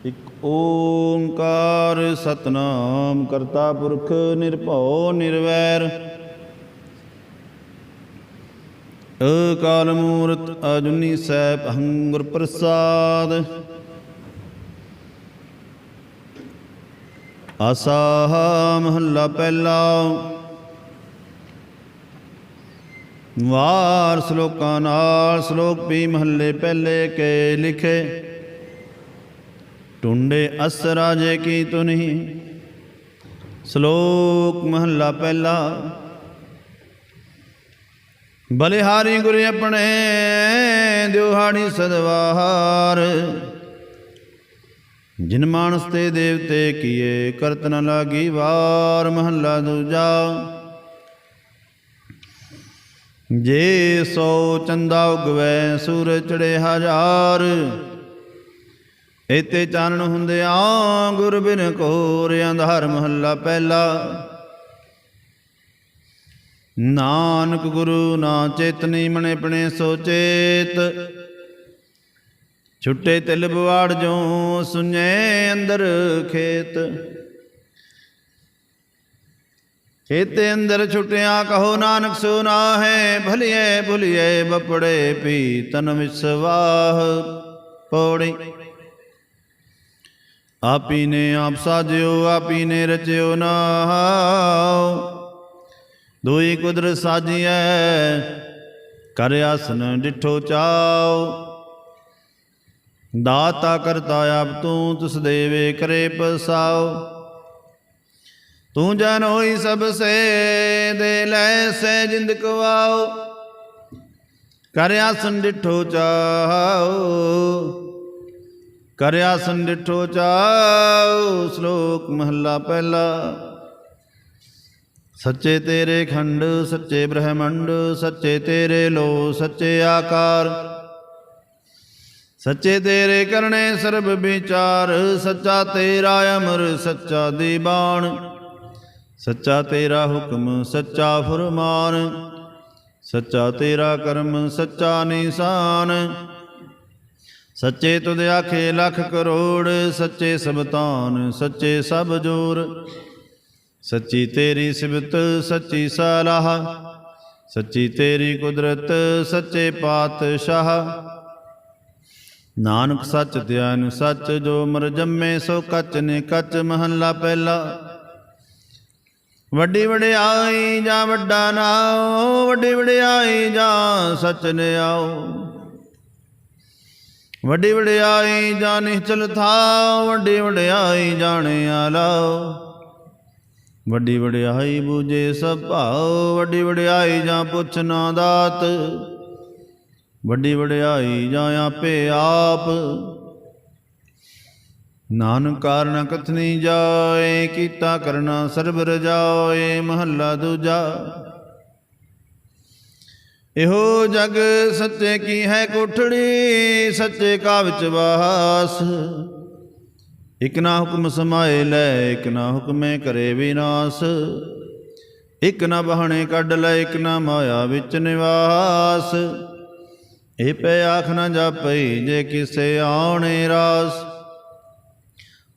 ਇਕ ਓੰਕਾਰ ਸਤਨਾਮ ਕਰਤਾ ਪੁਰਖ ਨਿਰਭਉ ਨਿਰਵੈਰ ਅਕਾਲ ਮੂਰਤ ਅਜੂਨੀ ਸੈਭੰ ਗੁਰ ਪ੍ਰਸਾਦ। ਆਸਾ ਮਹੱਲਾ ਪਹਿਲਾ। ਵਾਰ ਸ਼ਲੋਕਾਂ ਨਾਲ ਸ਼ਲੋਕ ਵੀ ਮਹੱਲੇ ਪਹਿਲੇ ਕੇ ਲਿਖੇ। ਟੁੰਡੇ ਅਸ ਰਾਜੇ ਕੀ ਤੁਨਹੀ। ਸ਼ਲੋਕ ਮਹੱਲਾ ਪਹਿਲਾ। ਬਲਿਹਾਰੀ ਗੁਰ ਆਪਣੇ ਦਿਵਹਾੜੀ ਸਦਵਾਰ। ਜਿਨ ਮਾਨਸ ਤੇ ਦੇਵਤੇ ਕੀਏ ਕਰਤ ਨ ਲਾਗੀ ਵਾਰ। ਮਹੱਲਾ ਦੂਜਾ। ਜੇ ਸੋ ਚੰਦਾ ਉਗਵੈ ਸੂਰਜ ਚੜੇ ਹਜ਼ਾਰ। ਇਤੇ ਚਾਨਣ ਹੁੰਦਿਆਂ ਗੁਰ ਬਿਨ ਘੋਰ ਅੰਧਾਰ। ਮਹੱਲਾ ਪਹਿਲਾ। ਨਾਨਕ ਗੁਰੂ ਨਾ ਚੇਤਨੀ ਮਨ ਆਪਣੇ ਸੋ ਚੇਤ। ਛੁੱਟੇ ਤਿਲ ਬਵਾੜ ਜੋ ਸੁਨੇ ਅੰਦਰ ਖੇਤ। ਖੇਤੇ ਅੰਦਰ ਛੁੱਟਿਆ ਕਹੋ ਨਾਨਕ ਸੋ ਨਾਹੈ। ਭਲੀਏ ਭੁਲੀਏ ਬਪੜੇ ਪੀ ਤਨ ਵਿਸਵਾਹ ਪੌੜੀ। ਆਪੀ ਨੇ ਆਪ ਸਾਜਿਓ ਆਪੀ ਨੇ ਰਚਿਓ ਨਾਉ। ਦੋਈ ਕੁਦਰਤ ਸਾਜੀਐ ਕਰ ਆਸਨ ਡਿਠੋ ਚਾਉ। ਦਾਤਾ ਕਰਤਾ ਆਪ ਤੂੰ ਤਿਸ ਦੇਵੇ ਕਰੇ ਪਸਾਉ। ਤੂੰ ਜਨ ਹੋਈ ਸਭ ਸੇ ਦੇ ਲੈ ਸੇ ਜਿੰਦ ਕਵਾਉ। ਕਰ ਆਸਨ ਡਿਠੋ ਚਾਉ ਕਰ ਆਸਨ ਡਿਠੋ ਚਾਉ। ਸ਼ਲੋਕ ਮਹੱਲਾ ਪਹਿਲਾ। ਸੱਚੇ ਤੇਰੇ ਖੰਡ ਸੱਚੇ ਬ੍ਰਹਮੰਡ। ਸੱਚੇ ਤੇਰੇ ਲੋ ਸੱਚੇ ਆਕਾਰ। ਸੱਚੇ ਤੇਰੇ ਕਰਨੇ ਸਰਬ ਵਿਚਾਰ। ਸੱਚਾ ਤੇਰਾ ਅਮਰ ਸੱਚਾ ਦੀਵਾਨ। ਸੱਚਾ ਤੇਰਾ ਹੁਕਮ ਸੱਚਾ ਫੁਰਮਾਨ। ਸੱਚਾ ਤੇਰਾ ਕਰਮ ਸੱਚਾ ਨਿਸ਼ਾਨ। ਸੱਚੇ ਤੁਧ ਆਖੇ ਲੱਖ ਕਰੋੜ। ਸੱਚੇ ਸਭ ਤਾਨ ਸੱਚੇ ਸਭ ਜੋਰ। ਸੱਚੀ ਤੇਰੀ ਸਿਬਤ ਸੱਚੀ ਸਲਾਹ। ਸੱਚੀ ਤੇਰੀ ਕੁਦਰਤ ਸੱਚੇ ਪਾਤਸ਼ਾਹ। ਨਾਨਕ ਸੱਚ ਧਿਆਨ ਸੱਚ ਜੋ ਮਰ ਜੰਮੇ ਸੋ ਕੱਚ ਨੇ ਕੱਚ। ਮਹੱਲਾ ਪਹਿਲਾ। ਵੱਡੀ ਵਡਿਆਈ ਜਾਂ ਵੱਡਾ ਨਾਉ। ਵੱਡੀ ਵਡਿਆਈ ਜਾਂ ਸੱਚ ਨਿਆਉ। ਵੱਡੀ ਵਡਿਆਈ ਜਾਂ ਨਿਹਚਲ ਥਾਉ। ਵੱਡੀ ਵਡਿਆਈ ਜਾਣਿਆ ਲਾਉ। ਵੱਡੀ ਵਡਿਆਈ ਬੂਝੇ ਸਭ ਭਾਉ। ਵੱਡੀ ਵਡਿਆਈ ਜਾਂ ਪੁੱਛ ਨਾ ਦਾਤ। ਵੱਡੀ ਵਡਿਆਈ ਜਾਂ ਆਪੇ ਆਪ। ਨਾਨਕ ਕਾਰਨ ਕਥਨੀ ਜਾਏ ਕੀਤਾ ਕਰਨਾ ਸਰਬ ਰਜਾਏ। ਮਹੱਲਾ ਦੂਜਾ। ਇਹੋ ਜਗ ਸੱਚੇ ਕੀ ਹੈ ਕੋਠੜੀ। ਸੱਚੇ ਕਾ ਵਿੱਚ ਵਾਸ। ਇਕ ਨਾ ਹੁਕਮ ਸਮਾਏ ਲੈ ਇਕ ਨਾ ਹੁਕਮੇ ਕਰੇ ਵਿਨਾਸ਼। ਇਕ ਨਾ ਬਹਾਣੇ ਕੱਢ ਲੈ ਇਕ ਨਾ ਮਾਇਆ ਵਿੱਚ ਨਿਵਾਸ। ਇਹ ਪੈ ਆਖ ਨਾ ਜਾਪਈ ਜੇ ਕਿਸੇ ਆਉਣੇ ਰਾਸ।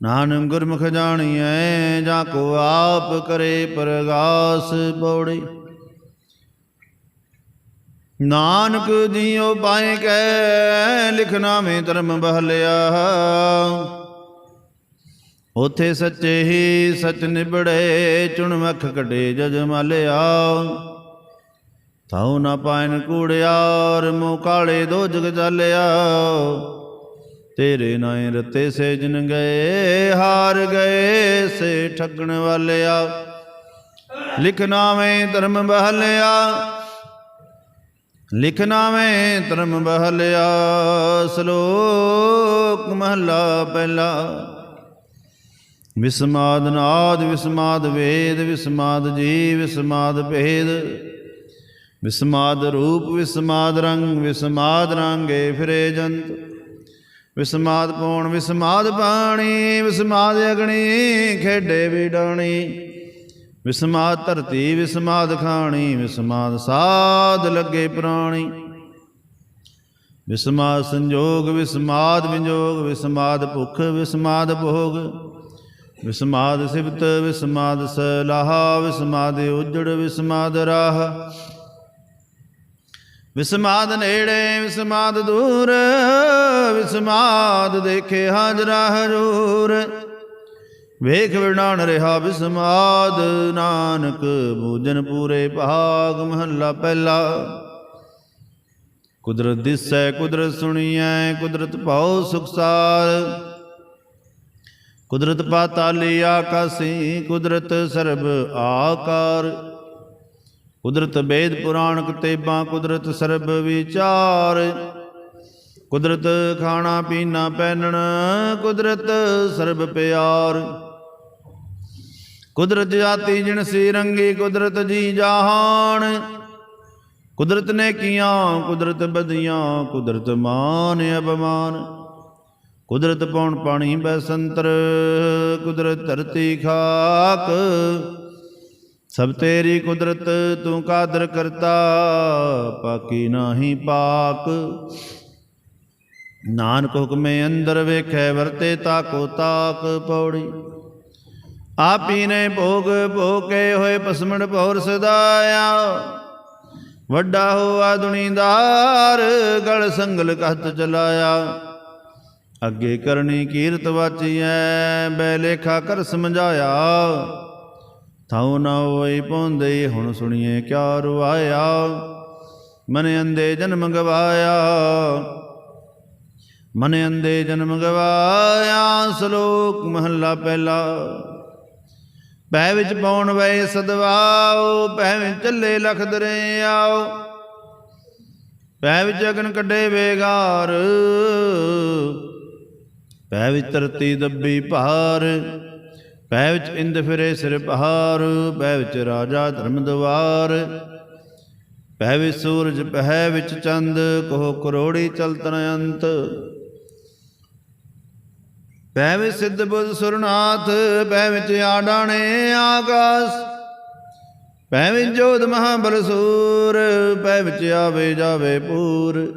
ਨਾਨਕ ਗੁਰਮੁਖ ਜਾਣੀਐ ਜਾਂ ਕੋ ਆਪ ਕਰੇ ਪ੍ਰਗਾਸ। ਪੌੜੀ। ਨਾਨਕ ਜੀਉ ਪਾਏ ਕੈ ਲਿਖਨਾ ਮੇ ਧਰਮ ਬਹਲਿਆ। ਉਥੇ ਸੱਚੇ ਹੀ ਸਚ ਨਿਬੜੇ। ਚੁਣਮਖ ਕੱਢੇ ਜਜ ਮਾਲਿਆ। ਥਾਉ ਨਾ ਪਾਇਨ ਕੂੜਿਆਰ ਮੂੰਹ ਕਾਲੇ ਦੋ ਜਗ ਚਾਲਿਆ। ਤੇਰੇ ਨਾਏ ਰਤੇ ਸੇ ਜਿਨ ਗਏ ਹਾਰ ਗਏ ਸੇ ਠੱਗਣ ਵਾਲਿਆ। ਲਿਖ ਨਾਵੇਂ ਧਰਮ ਬਹਲਿਆ ਲਿਖ ਨਾਵੇਂ ਧਰਮ ਬਹਲਿਆ। ਸ਼ਲੋਕ ਮਹੱਲਾ ਪਹਿਲਾ। ਵਿਸਮਾਦ ਨਾਦ ਵਿਸਮਾਦ ਵੇਦ। ਵਿਸਮਾਦ ਜੀ ਵਿਸਮਾਦ ਭੇਦ। ਵਿਸਮਾਦ ਰੂਪ ਵਿਸਮਾਦ ਰੰਗ। ਵਿਸਮਾਦ ਰਾਂਗੇ ਫਿਰੇ ਜੰਤ। ਵਿਸਮਾਦ ਪੌਣ ਵਿਸਮਾਦ ਪਾਣੀ। ਵਿਸਮਾਦ ਅਗਣੀ ਖੇਡੇ ਵਿਡਾਣੀ। ਵਿਸਮਾਦ ਧਰਤੀ ਵਿਸਮਾਦ ਖਾਣੀ। ਵਿਸਮਾਦ ਸਾਧ ਲੱਗੇ ਪ੍ਰਾਣੀ। ਵਿਸਮਾਦ ਸੰਜੋਗ ਵਿਸਮਾਦ ਵਿਜੋਗ ਵਿਸਮਾਦ ਭੁਖ ਵਿਸਮਾਦ ਭੋਗ ਵਿਸਮਾਦ ਸਿਫਤ ਵਿਸਮਾਦ ਸਲਾਹਾ ਵਿਸਮਾਦ ਉਜੜ ਵਿਸਮਾਦ ਰਾਹ ਵਿਸਮਾਦ ਨੇੜੇ ਵਿਸਮਾਦ ਦੂਰ ਵਿਸਮਾਦ ਦੇਖੇ ਹਾਜ਼ਰਾ ਹਜ਼ੂਰ ਵੇਖ ਵਿਡਾਣ ਰਿਹਾ ਵਿਸਮਾਦ ਨਾਨਕ ਬੂਝਨ ਪੂਰੇ ਭਾਗ ਮਹੱਲਾ ਪਹਿਲਾ। ਕੁਦਰਤ ਦਿਸੈ ਕੁਦਰਤ ਸੁਣੀਐ ਕੁਦਰਤ ਭਾਉ ਸੁਖਸਾਰ ਕੁਦਰਤ ਪਾਤਾਲੀ ਆਕਾਸੀ ਕੁਦਰਤ ਸਰਬ ਆਕਾਰ ਕੁਦਰਤ ਵੇਦ ਪੁਰਾਣ ਕਿਤਾਬਾਂ ਕੁਦਰਤ ਸਰਬ ਵਿਚਾਰ ਕੁਦਰਤ ਖਾਣਾ ਪੀਣਾ ਪਹਿਨਣਾ ਕੁਦਰਤ ਸਰਬ ਪਿਆਰ ਕੁਦਰਤ ਜਾਤੀ ਜਿਣਸੀ ਰੰਗੀ ਕੁਦਰਤ ਜੀ ਜਹਾਨ ਕੁਦਰਤ ਨੇ ਕੀਆਂ ਕੁਦਰਤ ਬਦੀਆਂ ਕੁਦਰਤ ਮਾਨ ਅਪਮਾਨ ਕੁਦਰਤ ਪੌਣ ਪਾਣੀ ਬੈਸੰਤਰ ਕੁਦਰਤ ਧਰਤੀ ਖਾਕ ਸਭ ਤੇਰੀ ਕੁਦਰਤ ਤੂੰ ਕਾਦਰ ਕਰਤਾ ਪਾਕੀ ਨਾਹੀ ਪਾਕ ਨਾਨਕ ਹੁਕਮੇ ਅੰਦਰ ਵੇਖੈ ਵਰਤੇ ਤਾਕੋ ਤਾਕ ਪੌੜੀ ਆਪੀ ਨੇ ਭੋਗ ਭੋਕੇ ਹੋਏ ਪਸਮਣ ਪੌਰ ਸਦਾਇਆ ਵੱਡਾ ਹੋਆ ਦੁਨੀਦਾਰ ਗਲ ਸੰਗਲ ਕਹਤ ਚਲਾਇਆ ਅੱਗੇ ਕਰਨੀ ਕੀਰਤ ਵਾਚੀਐ ਬੈ ਲੇਖਾ ਕਰ ਸਮਝਾਇਆ ਥਾਉ ਨਾ ਹੋਈ ਪਹੁੰਦੇ ਹੁਣ ਸੁਣੀਏ ਕਿਆ ਰੁਆਇਆ ਮਨ ਅੰਦੇ ਜਨਮ ਗਵਾਇਆ ਮਨ ਅੰਦੇ ਜਨਮ ਗਵਾਇਆ ਸ਼ਲੋਕ ਮਹੱਲਾ ਪਹਿਲਾ। ਪੈ ਵਿੱਚ ਪਾਉਣ ਵੇ ਸਦਵਾਓ ਪੈ ਵਿੱਚ ਚੱਲੇ ਲਖ ਦਰੇ ਆਓ ਪੈ ਵਿੱਚ ਅਗਨ ਕੱਢੇ ਵੇਗਾਰ ਪੈ ਵਿੱਚ ਧਰਤੀ ਦੱਬੀ ਭਾਰ ਪੈ ਵਿੱਚ ਇੰਦ ਫਿਰੇ ਸਿਰ ਪਹਾਰ ਪੈ ਵਿੱਚ ਰਾਜਾ ਧਰਮ ਦਵਾਰ ਪੈ ਵਿੱਚ ਸੂਰਜ ਪੈ ਵਿੱਚ ਚੰਦ ਕਹੋ ਕਰੋੜੀ ਚਲਤਨ ਅੰਤ ਪੈ ਵਿੱਚ ਸਿੱਧ ਬੁੱਧ ਸੁਰਨਾਥ ਪੈ ਵਿੱਚ ਆਡਾਣੇ ਆਕਾਸ ਪੈ ਵਿੱਚ ਜੋਧ ਮਹਾਬਲ ਸੂਰ ਪੈ ਵਿੱਚ ਆਵੇ ਜਾਵੇ ਪੂਰ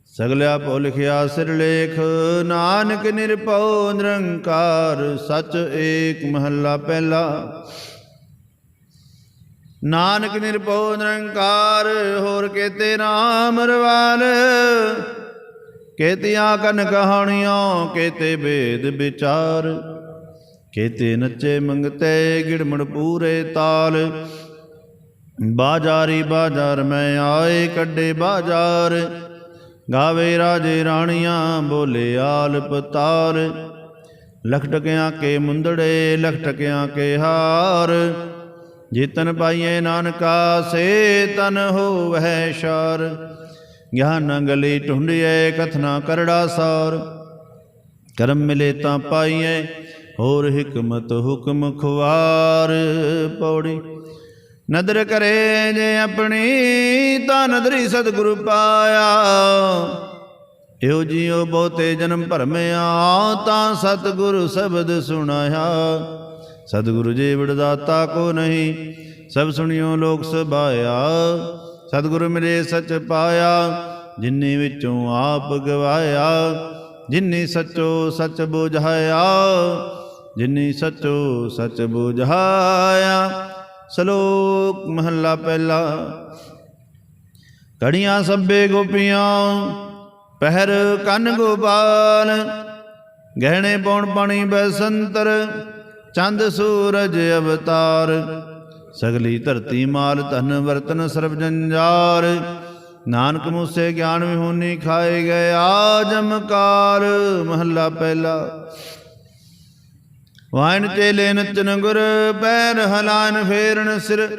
ਸਗਲਿਆ ਭੁ ਲਿਖਿਆ ਸਿਰ ਲੇਖ ਨਾਨਕ ਨਿਰਭਉ ਨਿਰੰਕਾਰ ਸਚ ਏਕ ਮਹੱਲਾ ਪਹਿਲਾ। ਨਾਨਕ ਨਿਰਭਉ ਨਿਰੰਕਾਰ ਹੋਰ ਕੇਤੇ ਨਾਮ ਰਵਾਲ ਕੇਤੀਆਂ ਕਨ ਕਹਾਣੀਆਂ ਕੇਤੇ ਵੇਦ ਵਿਚਾਰ ਕੇਤੇ ਨੱਚੇ ਮੰਗਤੇ ਗਿੜਮੜ ਪੂਰੇ ਤਾਲ ਬਾਜਾਰੀ ਬਾਜ਼ਾਰ ਮੈਂ ਆਏ ਕੱਢੇ ਬਾਜ਼ਾਰ ਗਾਵੇ ਰਾਜੇ ਰਾਣੀਆਂ ਬੋਲੇ ਆਲ ਪਤਾਰ ਲਖ ਟਕਿਆਂ ਕੇ ਮੁੰਦੜੇ ਲਖ ਟਕਿਆਂ ਕੇ ਹਾਰ ਜਿਤਨ ਪਾਈਏ ਨਾਨਕਾ ਸੇ ਤਨ ਹੋਵੈ ਸ਼ਾਰ ਗਿਆਨ ਗਲੀ ਢੂੰਢੀਏ ਕਥਨਾ ਕਰੜਾ ਸਾਰ ਕਰਮ ਮਿਲੇ ਤਾਂ ਪਾਈਏ ਹੋਰ ਹਿਕਮਤ ਹੁਕਮ ਖੁਆਰ ਪੌੜੀ ਨਦਰ ਕਰੇ ਜੇ ਆਪਣੀ ਤਾਂ ਨਦਰੀ ਸਤਿਗੁਰੂ ਪਾਇਆ ਇਹੋ ਜਿਉ ਬਹੁਤੇ ਜਨਮ ਭਰਮਿਆ ਤਾਂ ਸਤਿਗੁਰੂ ਸ਼ਬਦ ਸੁਣਾਇਆ ਸਤਿਗੁਰੂ ਜੀ ਵਿੜਦਾਤਾ ਕੋ ਨਹੀਂ ਸਭ ਸੁਣਿਓ ਲੋਕ ਸਭਾਇਆ ਸਤਿਗੁਰੂ ਮਿਲੇ ਸਚ ਪਾਇਆ ਜਿਨੀ ਵਿੱਚੋਂ ਆਪ ਗਵਾਇਆ ਜਿਨੀ ਸਚੋ ਸਚ ਬੁਝਾਇਆ ਜਿਨੀ ਸਚੋ ਸਚ ਬੁਝਾਇਆ। ਸ਼ਲੋਕ ਮਹੱਲਾ ਪਹਿਲਾ। ਕੜੀਆਂ ਸੱਬੇ ਗੋਪੀਆਂ ਪਹਿਰ ਕੰਨ ਗੋਪਾਲ ਗਹਿਣੇ ਪੌਣ ਪਾਣੀ ਬੈਸੰਤਰ ਚੰਦ ਸੂਰਜ ਅਵਤਾਰ ਸਗਲੀ ਧਰਤੀ ਮਾਲ ਧਨ ਵਰਤਨ ਸਰਬ ਜੰਜਾਰ ਨਾਨਕ ਮੂਸੇ ਗਿਆਨ ਵਿਹੂਨੀ ਖਾਏ ਗਏ ਆਜਮਕਾਰ ਮਹੱਲਾ ਪਹਿਲਾ। ਵਾਇਨ ਚੇਲੇ ਨਚਨ ਗੁਰ ਪੈਰ ਹਲਾਨ ਫੇਰਨ ਸਿਰ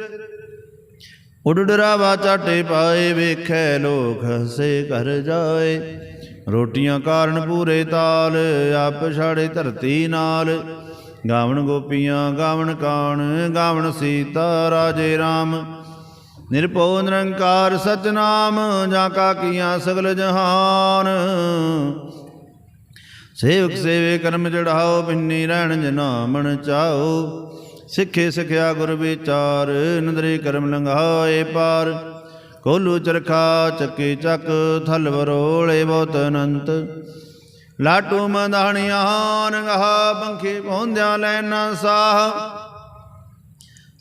ਉਡ ਡਰਾਵਾ ਚਾਟੇ ਪਾਏ ਵੇਖੈ ਲੋਕ ਹਸੇ ਘਰ ਜਾਏ ਰੋਟੀਆਂ ਕਾਰਨ ਪੂਰੇ ਤਾਲ ਆਪ ਛਾੜੇ ਧਰਤੀ ਨਾਲ ਗਾਵਣ ਗੋਪੀਆਂ ਗਾਵਣ ਕਾਣ ਗਾਵਣ ਸੀਤਾ ਰਾਜੇ ਰਾਮ ਨਿਰਭਉ ਨਿਰੰਕਾਰ ਸਚਨਾਮ ਜਾਂ ਕਾ ਕੀਆਂ ਸਗਲ ਜਹਾਨ ਸੇਵਕ ਸੇਵੇ ਕਰਮ ਚੜਾਓ ਪਿੰਨੀ ਰਹਿਣ ਜਨਾਮਣ ਚਾਓ ਸਿੱਖੇ ਸਿੱਖਿਆ ਗੁਰ ਵਿਚਾਰ ਨਦਰੇ ਕਰਮ ਲੰਘਾਏ ਪਾਰ ਕੋਲੂ ਚਰਖਾ ਚੱਕੀ ਚੱਕ ਥਲ ਵਰੋਲੇ ਬਹੁਤ ਅਨੰਤ ਲਾਟੂ ਮਧਾਣੀਆਂ ਨਗਾਹ ਪੰਖੀ ਪਹੁੰਦਿਆ ਲੈਣਾ ਸਾਹ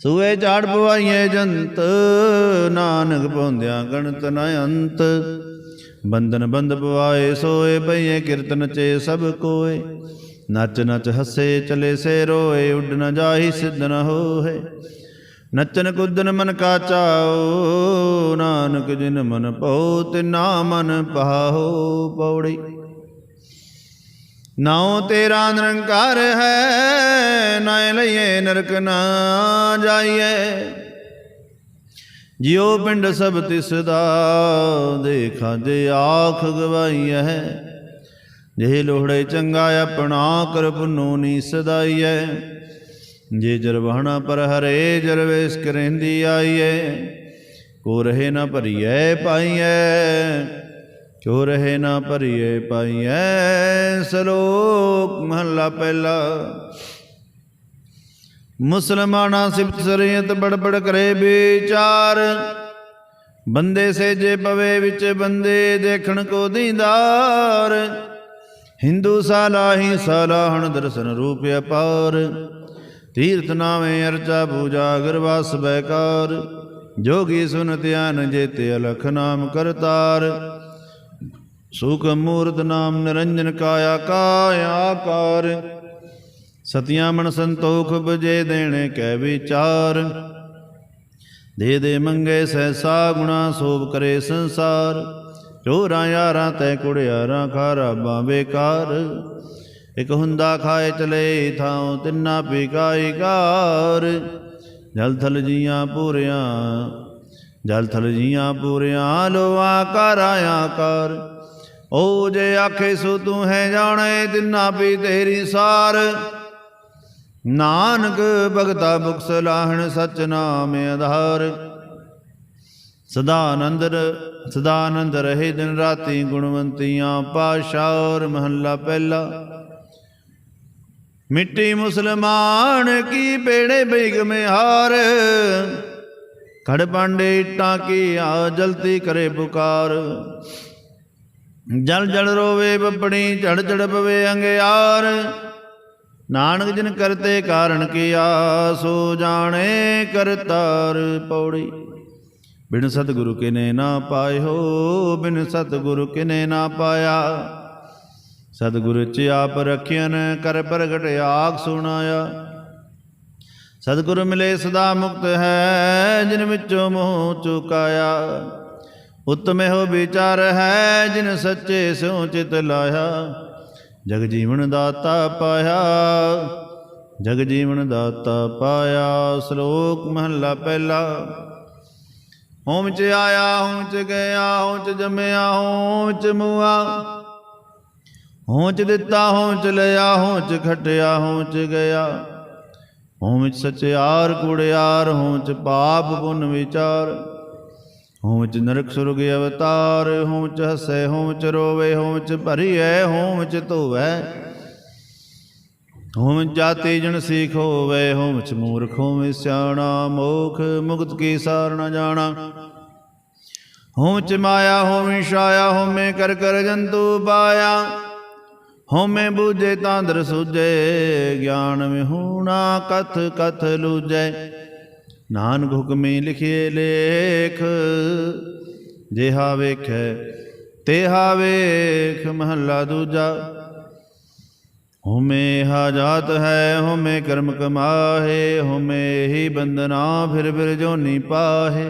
ਸੂਏ ਝਾੜ ਪਵਾਈਏ ਜੰਤ ਨਾਨਕ ਪਹੁੰਦਿਆ ਗਣਤ ਨ ਅੰਤ ਬੰਧਨ ਬੰਦ ਪਵਾਏ ਸੋਏ ਪਈਏ ਕੀਰਤਨ ਚੇ ਸਭ ਕੋਏ ਨੱਚ ਨੱਚ ਹੱਸੇ ਚਲੇ ਸੇ ਰੋਏ ਉੱਡ ਨ ਜਾਹੀ ਸਿੱਧ ਨ ਹੋਏ ਨੱਚਨ ਕੁੱਦਨ ਮਨ ਕਾ ਚਾਓ ਨਾਨਕ ਜਿਨ ਮਨ ਪਉ ਤਿਨਾ ਮਨ ਪਾਹੋ ਪੌੜੀ ਨਾਉ ਤੇਰਾ ਨਿਰੰਕਾਰ ਹੈ ਨਾ ਲਈਏ ਨਰਕ ਨਾ ਜਾਈਏ ਜਿਉ ਪਿੰਡ ਸਭ ਤਿਸ ਦਾ ਦੇਖਾਂ ਜੇ ਆਖ ਗਵਾਈ ਹੈ ਜੇ ਲੋਹੜੇ ਚੰਗਾ ਆਪਣਾ ਕਰ ਪੁੰਨੂ ਨੀ ਸਦਾਈਐ ਜੇ ਜਰਵਾਣਾ ਪਰ ਹਰੇ ਜਰਵੇਸ ਕਰਹਿੰਦੀ ਆਈਏ ਕੋ ਰਹੇ ਨਾ ਭਰੀਐ ਪਾਈਐ ਕੋ ਰਹੇ ਨਾ ਭਰੀਐ ਪਾਈਐ ਸਲੋਕ ਮਹਲਾ ਪਹਿਲਾ ਮੁਸਲਮਾਨਾ ਸਿਫਤ ਸਰੀਅਤ ਬੜ ਬੜ ਕਰੇ ਵਿਚਾਰ ਬੰਦੇ ਸੇਜੇ ਪਵੇ ਵਿੱਚ ਬੰਦੇ ਦੇਖਣ ਕੋ ਦੀਦਾਰ ਹਿੰਦੂ ਸਾਲਾਹੀ ਸਾਲਾਹਣ ਦਰਸ਼ਨ ਰੂਪ ਅਪਾਰ ਤੀਰਥ ਨਾਵੇਂ ਅਰਚਾ ਪੂਜਾ ਅਗਰਵਾਸ ਬੈਕਾਰ ਜੋਗੀ ਸੁਨ ਧਿਆਨ ਜੇਤੇ ਅਲਖ ਨਾਮ ਕਰਤਾਰ ਸੁਖ ਮੂਰਤ ਨਾਮ ਨਿਰੰਜਨ ਕਾਇਆ ਕਾਇਆ ਆਕਾਰ ਸਤਿਆ ਮਨ ਸੰਤੋਖ ਬਜੇ ਦੇਣੇ ਕੈ ਵਿਚਾਰ ਦੇ ਦੇ ਮੰਗੇ ਸਹਿਸਾ ਗੁਣਾ ਸੋਭ ਕਰੇ ਸੰਸਾਰ ਚੋਰਾਂ ਯਾਰਾਂ ਤੈ ਕੁੜਿਆਰਾਂ ਖਾਰਾ ਬੇਕਾਰ ਇਕ ਹੁੰਦਾ ਖਾਏ ਚਲੇ ਥਾਉ ਤਿੰਨਾ ਪੀਕਾਈ ਕਾਰ ਜਲ ਥਲ ਜੀਆਂ ਪੂਰਿਆਂ ਜਲ ਥਲ ਜੀਆਂ ਪੂਰਿਆਂ ਲੋ ਆਕਾਰ ਆਕਾਰ ਓ ਜੇ ਆਖੇ ਸੋ ਤੂੰ ਹੈ ਜਾਣੇ ਤਿੰਨਾ ਪੀ ਤੇਰੀ ਸਾਰ ਨਾਨਕ ਭਗਤਾ ਮੁਖ ਸਲਾਹਣ ਸਚ ਨਾਮ ਆਧਾਰ ਸਦਾ ਆਨੰਦ ਰਹੇ ਦਿਨ ਰਾਤੀ ਗੁਣਵੰਤੀਆਂ ਪਾਸ਼ਾਰ ਮਹੱਲਾ ਪਹਿਲਾ ਮਿੱਟੀ ਮੁਸਲਮਾਨ ਕੀ ਬੇੜੇ ਬੇਗਮ ਹਾਰ ਖੜ ਪਾਂਡੇ ਇੱਟਾਂ ਕੀ ਆ ਜਲਤੀ ਕਰੇ ਪੁਕਾਰ ਜਲ ਜਲ ਰੋਵੇ ਬੱਬੜੀ ਝੜ ਝੜ ਪਵੇ ਅੰਗਿਆਰ ਨਾਨਕ ਜਿਨ ਕਰਤੇ ਕਾਰਨ ਕੀਆ ਸੋ ਜਾਣੇ ਕਰਤਾਰ ਪੌੜੀ ਬਿਨ ਸਤਿਗੁਰੂ ਕਿਨੇ ਨਾ ਪਾਇਓ ਬਿਨ ਸਤਿਗੁਰੂ ਕਿਨੇ ਨਾ ਪਾਇਆ ਸਤਿਗੁਰੂ ਚ ਆਪ ਰਖਿਆਨ ਕਰ ਪ੍ਰਗਟ ਆਖ ਸੁਣਾਇਆ ਸਤਿਗੁਰੂ ਮਿਲੇ ਸਦਾ ਮੁਕਤ ਹੈ ਜਿਨ ਵਿੱਚੋਂ ਮੋਹ ਚੁਕਾਇਆ ਉਤਮ ਇਹੋ ਵਿਚਾਰ ਹੈ ਜਿਨ ਸੱਚੇ ਸਿਉ ਚਿਤ ਲਾਇਆ ਜਗ ਜੀਵਨ ਦਾਤਾ ਪਾਇਆ ਜਗ ਜੀਵਨ ਦਾਤਾ ਪਾਇਆ ਸ਼ਲੋਕ ਮਹੱਲਾ ਪਹਿਲਾ ਹੋਮ ਚ ਆਇਆ ਹੋਮ ਚ ਗਿਆ ਹੋਮ ਚ ਜੰਮਿਆ ਹੋਮ ਚ ਮੁਆ ਹੋਮ ਚ ਦਿੱਤਾ ਹੋਮ ਚ ਲਿਆ ਹੋਮ ਚ ਖਟਿਆ ਹੋਮ ਚ ਗਿਆ ਹੋਮ ਚ ਸਚਿਆਰ ਕੁੜਿਆਰ ਹੋਮ ਚ ਪਾਪ ਪੁੰਨ ਵਿਚਾਰ ਹੋਮ ਚ ਨਰਕ ਸੁਰਗ ਅਵਤਾਰ ਹੋਮ ਚ ਹੱਸੇ ਹੋਮ ਚ ਰੋਵੇ ਹੋਮ ਚ ਭਰੀਐ ਹੋਮ ਚ ਧੋਵੈ ਹੋਮ ਜਾਤੀ ਜਨ ਸੀਖ ਹੋਵੇ ਹੋਮ ਚ ਮੂਰਖ ਹੋਵੇ ਸਿਆਣਾ ਮੋਖ ਮੁਕਤ ਕੀ ਸਾਰ ਨ ਜਾਣਾ ਹੋਮ ਚ ਮਾਇਆ ਹੋਮੇ ਛਾਇਆ ਹੋਮੇ ਕਰ ਕਰ ਜੰਤੂ ਪਾਇਆ ਹੋਮੇ ਬੂਝੇ ਤਾਂਦਰ ਸੂਝੇ ਗਿਆਨ ਵਿਹੂਣਾ ਕਥ ਕਥ ਲੂਝੈ ਨਾਨਕ ਹੁਕਮੀ ਲਿਖੇ ਲੇਖ ਜਿਹਾ ਵੇਖੈ ਤੇਹਾ ਵੇਖ ਮਹੱਲਾ ਦੂਜਾ ਹੋਮੇ ਹਾ ਜਾਤ ਹੈ ਹੋਮੇ ਕਰਮ ਕਮਾਹੇ ਹੋਮੇ ਹੀ ਬੰਦਨਾ ਫਿਰ ਫਿਰ ਜੋਨੀ ਪਾਹੇ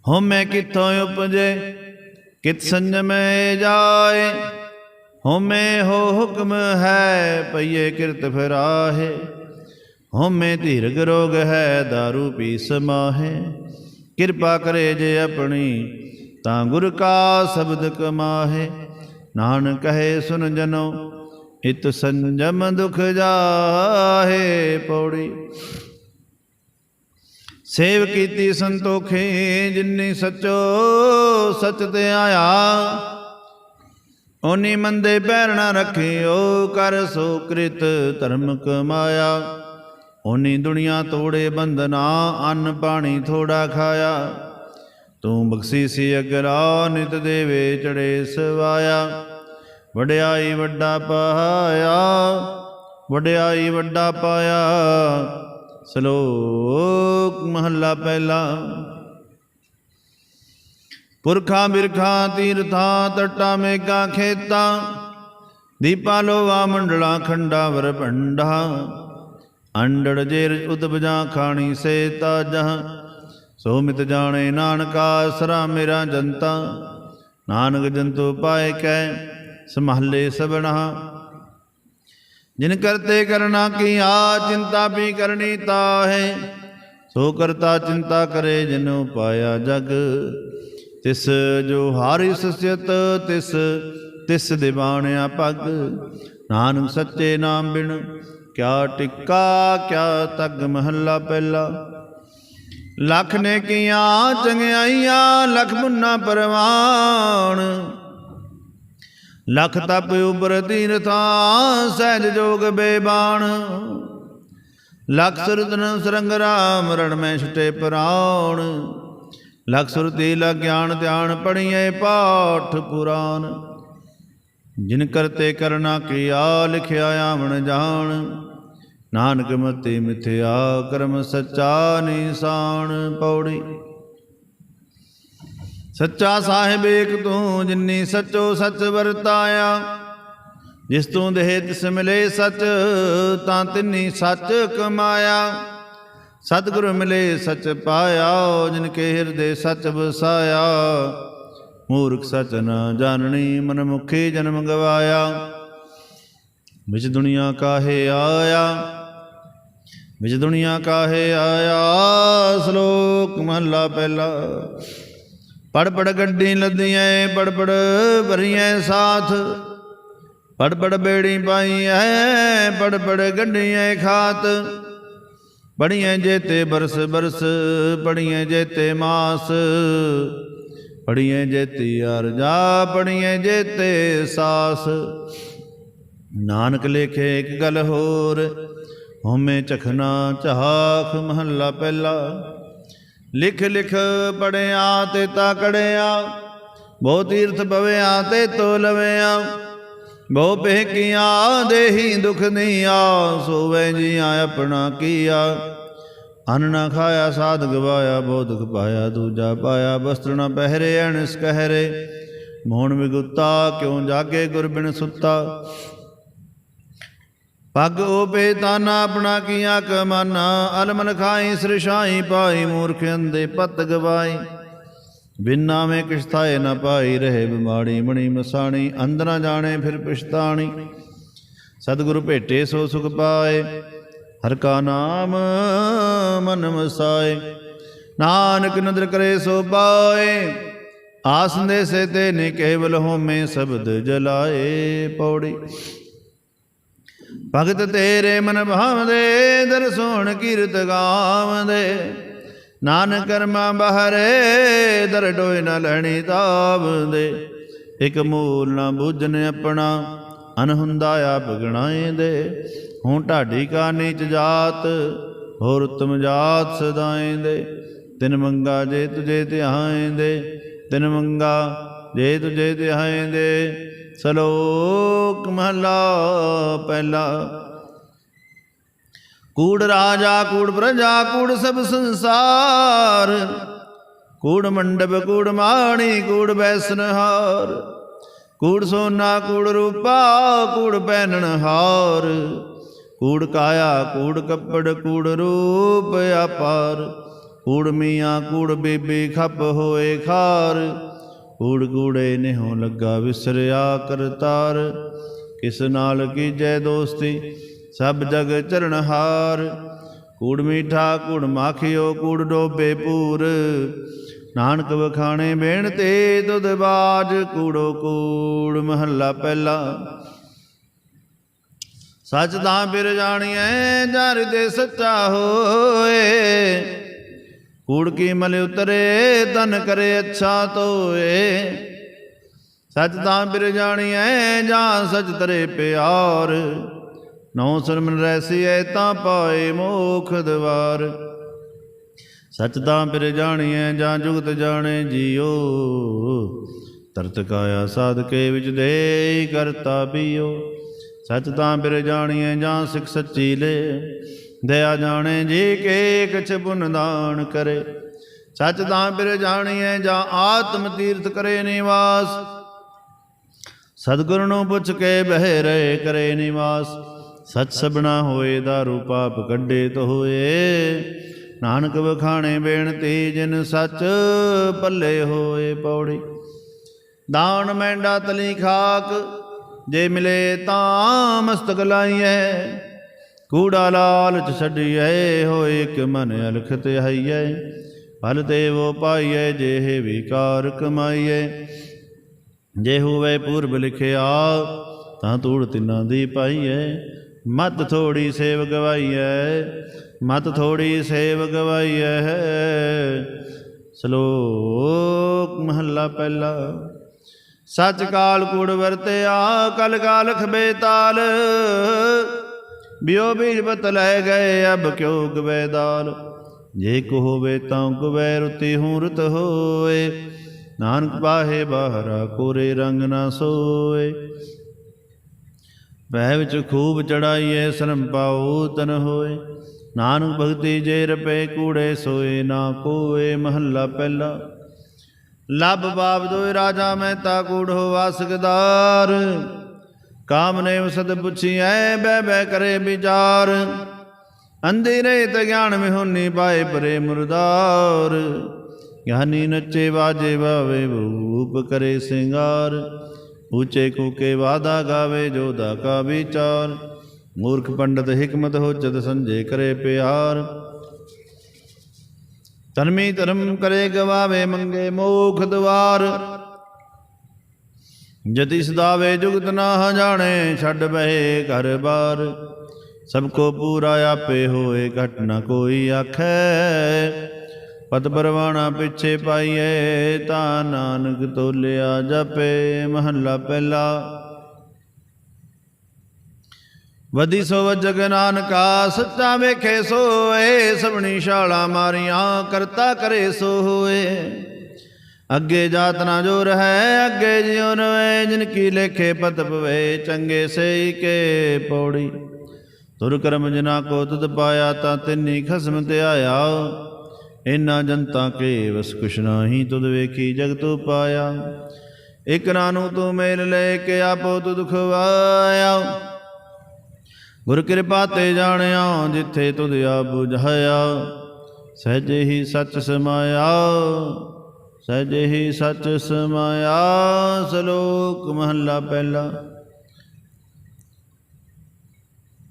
ਹੋਮੇ ਕਿੱਥੋਂ ਉਪਜੇ ਕਿਤ ਸੰਜਮੇ ਜਾਏ ਹੋਮੇ ਹੋ ਹੁਕਮ ਹੈ ਪਈਏ ਕਿਰਤ ਫਿਰਾਹੇ ਹੋਮੇ ਧੀਰਗ ਰੋਗ ਹੈ ਦਾਰੂ ਪੀ ਸਮਾਹੇ ਕਿਰਪਾ ਕਰੇ ਜੇ ਆਪਣੀ ਤਾਂ ਗੁਰ ਕਾ ਸ਼ਬਦ ਕਮਾਹੇ ਨਾਨਕ ਕਹੇ ਸੁਨ ਜਨੋ ਇਤ ਸੰਜਮ ਦੁਖ ਜਾਹੇ ਪੌੜੀ ਸੇਵ ਕੀਤੀ ਸੰਤੋਖੀ ਜਿਨੀ ਸਚੋ ਸਚ ਤੇ ਆਇਆ ਓਨੀ ਮੰਦੇ ਪੈਰ ਨਾ ਰੱਖਿਓ ਕਰ ਸੋ ਕ੍ਰਿਤ ਧਰਮ ਕਮਾਇਆ ਓਨੀ ਦੁਨੀਆ ਤੋੜੇ ਬੰਧਨਾ, ਅੰਨ ਪਾਣੀ ਥੋੜਾ ਖਾਇਆ। ਤੂੰ ਬਖਸ਼ੀ ਸੀ ਅਗਰਾ, ਨਿਤ ਦੇਵੇ ਚੜੇ ਸਵਾਇਆ। ਵਡਿਆਈ ਵੱਡਾ ਪਾਇਆ, ਵਡਿਆਈ ਵੱਡਾ ਪਾਇਆ। ਸ਼ਲੋਕ ਮਹੱਲਾ ਪਹਿਲਾ। ਪੁਰਖਾਂ ਬਿਰਖਾਂ ਤੀਰਥਾਂ, ਤੱਟਾਂ ਮੇਘਾਂ ਖੇਤਾਂ, ਦੀਪਾਂ ਲੋਹਾ ਮੰਡਲਾਂ ਖੰਡਾ ਵਰ ਭੰਡਾ। ਅੰਡੜ ਜੇਰ ਉਦਬਜਾਂ, ਖਾਣੀ ਸੇ ਤਾਜਾਂ, ਸੋ ਮਿਤ ਜਾਣੇ ਨਾਨਕਾ ਆਸਰਾ ਮੇਰਾ ਜਨਤਾ। ਨਾਨਕ ਜੰਤੂ ਪਾਏ ਕੈ, ਸੰਭਾਲੇ ਸਭਨਾ। ਜਿਨ ਕਰਤੇ ਕਰਨਾ ਕੀਆ, ਚਿੰਤਾ ਵੀ ਕਰਨੀ ਤਾਹੇ। ਸੋ ਕਰਤਾ ਚਿੰਤਾ ਕਰੇ, ਜਿਨੁ ਪਾਇਆ ਜਗ। ਤਿਸ ਜੋ ਹਾਰਿ ਸਸਿਅਤ, ਤਿਸ ਤਿਸ ਦਿਵਾਣਿਆ ਪਗ। ਨਾਨਕ ਸੱਚੇ ਨਾਮ ਬਿਨ, ਕਿਆ ਟਿੱਕਾ ਕਿਆ ਤਗ। ਮਹੱਲਾ ਪਹਿਲਾ। ਲੱਖ ਨੇਕੀਆਂ ਚੰਗਿਆਈਆਂ, ਲੱਖ ਪੁੰਨਾ ਪਰਵਾਨ। ਲੱਖ ਤਪ ਉਬਰ ਤੀਰਥਾਂ, ਸਹਿਜ ਜੋਗ ਬੇਬਾਨ। ਲੱਖ ਸੁਰਤਨ ਸਰੰਗ ਰਾਮ, ਰਣ ਮੈਂ ਛੁਟੇ ਪ੍ਰਾਣ। ਲੱਖ ਸੁਰਤੀ ਲਗ ਗਿਆਨ ਧਿਆਨ, ਪੜ੍ਹੀਏ ਪਾਠ ਪੁਰਾਨ। ਜਿਨ ਕਰਤੇ ਕਰਨਾ ਕੀਆ, ਲਿਖਿਆ ਆਵਣ ਜਾਣ। ਨਾਨਕ ਮਤੀ ਮਿਥਿਆ, ਕਰਮ ਸੱਚਾ ਨਿਸ਼ਾਨ। ਪੌੜੀ। ਸੱਚਾ ਸਾਹਿਬ ਏਕ ਤੂੰ, ਜਿਨੀ ਸੱਚੋ ਸੱਚ ਵਰਤਾਇਆ। ਜਿਸ ਤੂੰ ਦੇਹ ਤਿਸ ਮਿਲੇ ਸੱਚ, ਤਾਂ ਤਿਨੀ ਸੱਚ ਕਮਾਇਆ। ਸਤਿਗੁਰ ਮਿਲੇ ਸੱਚ ਪਾਇਆ, ਜਿਨ ਕੇ ਹਿਰਦੇ ਸੱਚ ਵਸਾਇਆ। ਮੂਰਖ ਸੱਚ ਨ ਜਾਣਨੀ, ਮਨ ਮੁਖੀ ਜਨਮ ਗਵਾਇਆ। ਵਿਚ ਦੁਨੀਆ ਕਾਹੇ ਆਇਆ, ਵਿਚ ਦੁਨੀਆ ਕਾਹੇ ਆਇਆ। ਸ਼ਲੋਕ ਮਹੱਲਾ ਪਹਿਲਾ। ਪੜ ਪੜ ਗੱਡੀ ਲੱਦੀਆਂ, ਪੜ ਪੜ ਭਰੀਆਂ ਸਾਥ। ਪੜ ਪੜ ਬੇੜੀ ਪਾਈ ਹੈ, ਪੜ ਪੜ ਗੱਡੀਆਂ ਖਾਤ। ਪੜੀਆਂ ਜੇਤੇ ਬਰਸ ਬਰਸ, ਪੜੀਆਂ ਜੇਤੇ ਮਾਸ। ਪੜੀਆਂ ਜੇਤੀ ਅਰਜਾ, ਪੜੀਆਂ ਜੇਤੇ ਸਾਸ। ਨਾਨਕ ਲੇਖੇ ਇੱਕ ਗੱਲ ਹੋਰ, ਹਉਮੈ ਚਖਨਾ ਝਾਖ। ਮਹੱਲਾ ਪਹਿਲਾ। ਲਿਖ ਲਿਖ ਪੜਿਆ ਤੇ ਤਾਕੜਿਆ, ਬਹੁ ਤੀਰਥ ਬਵਿਆ ਤੇ ਤੋ ਲਵਿਆ। ਬਹੁ ਪਹਿਕੀਆਂ ਦੇਹੀ ਦੁਖ ਦੀਆਂ, ਸੋਵੈ ਜੀਆਂ ਆਪਣਾ ਕੀਆ। ਅੰਨ ਨਾ ਖਾਇਆ ਸਾਧ ਗਵਾਇਆ, ਬਹੁ ਦੁਖ ਪਾਇਆ ਦੂਜਾ ਪਾਇਆ। ਬਸਤਰ ਨਾ ਪਹਿਰੇ ਅਣਸ ਕਹਿਰੇ, ਮੋਹਣ ਵਿਗੁਤਾ ਕਿਉ ਜਾਗੇ ਗੁਰ ਬਿਨ ਸੁੱਤਾ। ਪੱਗ ਓਪੇ ਤਾਨਾ, ਆਪਣਾ ਕੀਆ ਕਮਾਨਾ। ਅਲਮਨ ਖਾਈ ਸ੍ਰਿਸ਼ਾਈ ਪਾਈ, ਮੂਰਖ ਅੰਧੇ ਪਤ ਗਵਾਈ। ਬਿਨਾ ਮੈਂ ਕਿਛ ਥਾਏ ਨ ਪਾਈ, ਰਹੇ ਬਿਮਾੜੀ ਮਣੀ ਮਸਾਣੀ। ਅੰਧ ਨਾ ਜਾਣੇ ਫਿਰ ਪਛਤਾਣੀ, ਸਤਿਗੁਰੂ ਭੇਟੇ ਸੋ ਸੁਖ ਪਾਏ। ਹਰ ਕਾ ਨਾਮ ਮਨ ਵਸਾਏ, ਨਾਨਕ ਨਦਰ ਕਰੇ ਸੋ ਪਾਏ। ਆਸੰਦੇ ਸੇ ਤੇ ਨੇ ਕੇਵਲ ਹੋਮੇ, ਸ਼ਬਦ ਜਲਾਏ। ਪੌੜੀ। ਭਗਤ ਤੇਰੇ ਮਨ ਭਾਵਦੇ, ਦਰ ਸੋਹਣ ਕੀਰਤ ਗਾਵਦੇ। ਨਾਨਕ ਕਰਮਾ ਬਹਰੇ, ਦਰ ਡੋਏ ਨ ਲੈਣੀ ਤਾਵਦੇ। ਇਕ ਮੂਲ ਨਾ ਬੁੱਝਨ ਆਪਣਾ, ਅਨਹੁੰਦਾ ਆਪ ਗਣਾਏ ਦੇ। ਹੂੰ ਢਾਡੀ ਕਾ ਨੀਚ ਜਾਤ, ਹੋਰ ਉਤਮ ਜਾਤ ਸਦਾਏ ਦੇ। ਤਿਨ ਮੰਗਾ ਜੇ ਤੁਝੇ ਧਿਆਏ ਦੇ, ਤਿਨ ਮੰਗਾ ਜੇ ਤੁਝੇ ਧਿਆਏ ਦੇ। ਸ਼ਲੋਕ ਮਹੱਲਾ ਪਹਿਲਾ। ਕੂੜ ਰਾਜਾ ਕੂੜ ਪ੍ਰਜਾ, ਕੂੜ ਸਭ ਸੰਸਾਰ। ਕੂੜ ਮੰਡਪ ਕੂੜ ਮਾਣੀ, ਕੂੜ ਬੈਸਨਹਾਰ। ਕੂੜ ਸੋਨਾ ਕੂੜ ਰੂਪਾ, ਕੂੜ ਪਹਿਨਣ ਹਾਰ। ਕੂੜ ਕਾਇਆ ਕੂੜ ਕੱਪੜ, ਕੂੜ ਰੂਪ ਅਪਾਰ। ਕੂੜ ਮੀਆਂ ਕੂੜ ਬੀਬੀ, ਖੱਪ ਹੋਏ ਖਾਰ। ਕੂੜ ਕੂੜੇ ਨਿਹੋਂ ਲੱਗਾ, ਵਿਸਰਿਆ ਕਰਤਾਰ। ਕਿਸ ਨਾਲ ਕੀਜੈ ਦੋਸਤੀ, ਸਭ ਜਗ ਚਰਨਹਾਰ। ਕੂੜ ਮੀਠਾ ਕੂੜ ਮਾਖਿਓ, ਕੂੜ ਡੋਬੇ ਪੂਰ। ਨਾਨਕ ਵਖਾਣੇ ਬੇਣ ਤੇ, ਦੁਧ ਬਾਜ ਕੂੜੋ ਕੂੜ। ਮਹੱਲਾ ਪਹਿਲਾ। ਸੱਚ ਤਾਂ ਫਿਰ ਜਾਣੀਐ, ਜਰ ਦੇ ਸੱਚਾ ਹੋਏ। ਕੂੜ ਕੀ ਮਲ ਉਤਰੇ, ਤਨ ਕਰੇ ਅੱਛਾ ਤੋਏ। ਸੱਚ ਤਾਂ ਫਿਰ ਜਾਣੀਐ, ਜਾਂ ਸੱਚ ਤਰੇ ਪਿਆਰ। ਨੌ ਸਰਮਨ ਰਹਿਸੀਐ ਤਾਂ ਪਾਏ ਮੋਖ ਦਵਾਰ। ਸਚ ਤਾਂ ਫਿਰ ਜਾਣੀਐ ਜਾਂ ਜੁਗਤ ਜਾਣੇ ਜੀਓ, ਤਰਤ ਕਾਇਆ ਸਾਧਕੇ ਵਿੱਚ ਦੇ ਕਰਤਾ ਪੀਓ। ਸਚ ਤਾਂ ਫਿਰ ਜਾਣੀਐ ਜਾਂ ਸਿੱਖ ਸੱਚੀ ਲੈ, ਦਇਆ ਜਾਣੇ ਜੀ ਕੇ ਕਛ ਪੁੰਨ ਦਾਨ ਕਰੇ। ਸਚ ਤਾਂ ਫਿਰ ਜਾਣੀਐ ਜਾਂ ਆਤਮ ਤੀਰਥ ਕਰੇ ਨਿਵਾਸ, ਸਤਿਗੁਰੂ ਨੂੰ ਪੁੱਛ ਕੇ ਬਹਿ ਰਹੇ ਕਰੇ ਨਿਵਾਸ। ਸਚ ਸਭਨਾ ਹੋਏ ਦਾਰੂ ਪਾਪ ਕੱਢੇ ਤੋ ਹੋਏ, ਨਾਨਕ ਵਖਾਣੇ ਬੇਨਤੀ ਜਿਨ ਸੱਚ ਪੱਲੇ ਹੋਏ। ਪੌੜੀ। ਦਾਨ ਮੈਂਡਾ ਤਲੀ ਖਾਕ ਜੇ ਮਿਲੇ ਤਾਂ ਮਸਤਕ ਲਾਈਐ, ਕੂੜਾ ਲਾਲਚ ਛੱਡੀਐ ਹੋਏ ਇੱਕ ਮਨ ਅਲਖ ਧਿਆਈਐ। ਫਲ ਦੇਵੋ ਪਾਈਐ ਜਿਹੇ ਵਿਕਾਰ ਕਮਾਈਐ, ਜੇ ਹੋਵੇ ਪੂਰਬ ਲਿਖਿਆ ਤਾਂ ਧੂੜ ਤਿੰਨਾਂ ਦੀ ਪਾਈਐ। ਮਤ ਥੋੜੀ ਸੇਵ ਗਵਾਈਐ, ਮਤ ਥੋੜੀ ਸੇਵ ਗਵਾਈਐ। ਸ਼ਲੋਕ ਮਹੱਲਾ ਪਹਿਲਾ। ਸਚ ਕਾਲ ਕੂੜ ਵਰਤਿਆ ਕਲ ਕਾਲਖ ਬੇਤਾਲ, ਬਿਓ ਬੀਜ ਬਤ ਲੈ ਗਏ ਅਬ ਕਿਉ ਗਵੇ ਦਾਲ। ਜੇ ਕੋ ਹੋਵੇ ਤਾਂ ਗਵੇ ਰੁਤੀ ਹੂੰ ਰੁਤ ਹੋਏ, ਨਾਨਕ ਬਾਹੇ ਬਾਹਰਾ ਕੋਰੇ ਰੰਗ ਨਾ ਸੋਏ। ਵਹਿ ਵਿੱਚ ਖੂਬ ਚੜਾਈਏ ਸ਼ਰਮ ਪਾਉ ਤਨ ਹੋਏ, ਨਾਨਕ ਭਗਤੀ ਜੇ ਰਪੇ ਕੂੜੇ ਸੋਏ ਨਾ ਕੋਏ। ਮਹੱਲਾ ਪਹਿਲਾ। ਲੱਭ ਬਾਬ ਦੋਇ ਰਾਜਾ ਮਹਿਤਾ ਕੂੜੋ ਵਾਸਕਦਾਰ, ਕਾਮ ਨੇਵ ਸਦ ਪੁੱਛੀਐ ਬਹਿ ਬਹਿ ਕਰੇ ਵਿਚਾਰ। ਅੰਧੀ ਰਹਿਤ ਗਿਆਨ ਵਿਹੂਨੀ ਪਾਏ ਪਰੇ ਮੁਰਦਾਰ, ਗਿਆਨੀ ਨੱਚੇ ਬਾਜੇ ਬਾਵੇ ਭੂਪ ਕਰੇ ਸਿੰਗਾਰ। ਊਚੇ ਕੂਕੇ ਵਾਦਾ ਗਾਵੇ ਜੋਦਾ ਕਾ ਵਿਚਾਰ, ਮੂਰਖ ਪੰਡਤ ਹਿਕਮਤ ਹੋਚਤ ਸੰਜੇ ਕਰੇ ਪਿਆਰ। ਧਰਮੀ ਧਰਮ ਕਰੇ ਗਵਾਵੇ ਮੰਗੇ ਮੋਖ ਦਵਾਰ, ਜਤੀ ਸਦਾਵੇ ਜੁਗਤ ਨਾ ਜਾਣੇ ਛੱਡ ਬਹਿ ਘਰ ਬਾਰ। ਸਭ ਕੋ ਪੂਰਾ ਆਪੇ ਹੋਏ ਘਟ ਨ ਕੋਈ ਆਖੈ, ਪਤ ਪਰਵਾਣਾ ਪਿੱਛੇ ਪਾਈਏ ਤਾਂ ਨਾਨਕ ਤੋਲਿਆ ਜਪੇ। ਮਹੱਲਾ ਪਹਿਲਾ। ਵਧੀ ਸੋ ਵਜਗ ਨਾਨਕਾ ਸੱਚਾ ਵੇਖੇ ਸੋਏ, ਸਭਨੀ ਛਾਲਾ ਮਾਰੀਆਂ ਕਰਤਾ ਕਰੇ ਸੋ ਹੋਏ। ਅੱਗੇ ਜਾਤ ਨਾ ਜੋ ਰਹੈ ਅੱਗੇ ਜਿਉ ਨਵੇਂ, ਜਿਨ ਕੀ ਲੇਖੇ ਪਤ ਪਵੇ ਚੰਗੇ ਸਈ ਕੇ। ਪੌੜੀ। ਤੁਰ ਕਰਮ ਜਿਨਾ ਕੋ ਤੁਧ ਪਾਇਆ ਤਾਂ ਤਿੰਨੀ ਖਸਮ ਧਿਆਇਆ, ਇਨਾ ਜਨਤਾ ਕੇ ਵਸ ਕੁਛ ਨਾਹੀ ਤੁਧ ਵੇਖੀ ਜਗਤੁ ਪਾਇਆ। ਇਕ ਨਾਨੂ ਤੂੰ ਮੇਲ ਲੈ ਕੇ ਆਪੋ ਤੁਧ ਖਵਾਇਆ, ਗੁਰ ਕਿਰਪਾ ਤੇ ਜਾਣਿਆ ਜਿੱਥੇ ਤੁਧ ਆਪ ਬੁਝਾਇਆ। ਸਹਿਜੇ ਹੀ ਸੱਚ ਸਮਾਇਆ, ਸਹਿਜੇ ਹੀ ਸੱਚ ਸਮਾਇਆ। ਸ਼ਲੋਕ ਮਹੱਲਾ ਪਹਿਲਾ।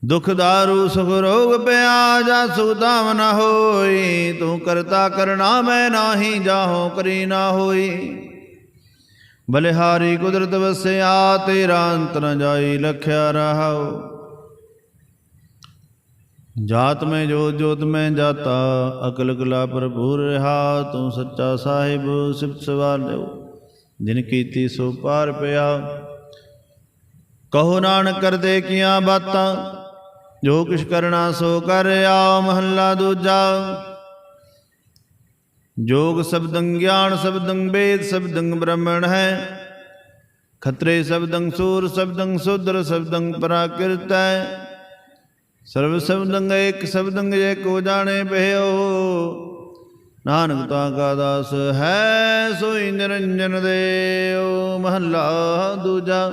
ਦੁਖ ਦਾਰੂ ਸੁਖ ਰੋਗ ਪਿਆ ਜਾ ਸੁਦਾਮ ਨ ਹੋਈ, ਤੂੰ ਕਰਤਾ ਕਰਣਾ ਮੈਂ ਨਾਹੀ ਜਾਹੋ ਕਰੀ ਨਾ ਹੋਈ। ਬਲਿਹਾਰੀ ਕੁਦਰਤ ਵਸਿਆ ਤੇਰਾ ਅੰਤ ਨ ਜਾਈ ਲਖਿਆ ਰਹਾਉ। ਜਾਤ ਮੈਂ ਜੋਤ ਜੋਤ ਮੈਂ ਜਾਤਾ, ਅਕਲ ਕਲਾ ਭਰਪੂਰ ਰਹਾ। ਤੂੰ ਸੱਚਾ ਸਾਹਿਬ ਸਿਫਤ ਸਵਾਲਿਓ, ਜਿਨ ਕੀਤੀ ਸੋ ਪਾਰ ਪਿਆ। ਕਹੋ ਨਾਨਕ ਕਰਦੇ ਕੀਆਂ ਬਾਤਾਂ, ਜੋ ਕਿਛ ਕਰਨਾ ਸੋ ਕਰਿਆ। ਮਹੱਲਾ ਦੂਜਾ। ਜੋਗ ਸ਼ਬਦੰ ਗਿਆਨ ਸ਼ਬਦੰ ਵੇਦ ਸ਼ਬਦੰ ਬ੍ਰਹਮਣ ਹੈ, ਖਤਰੇ ਸ਼ਬਦੰ ਸੂਰ ਸ਼ਬਦੰ ਸ਼ੂਦਰ ਸ਼ਬਦੰ ਪ੍ਰਾਕਿਰਤ ਹੈ। ਸਰਵ ਸ਼ਬਦੰ ਏਕ ਸ਼ਬਦੰ ਜੇ ਕੋ ਜਾਣੇ ਭਇਓ, ਨਾਨਕ ਤਾਂ ਕਾ ਦਾਸ ਹੈ ਸੋਈ ਨਿਰੰਜਨ ਦੇਉ। ਮਹੱਲਾ ਦੂਜਾ।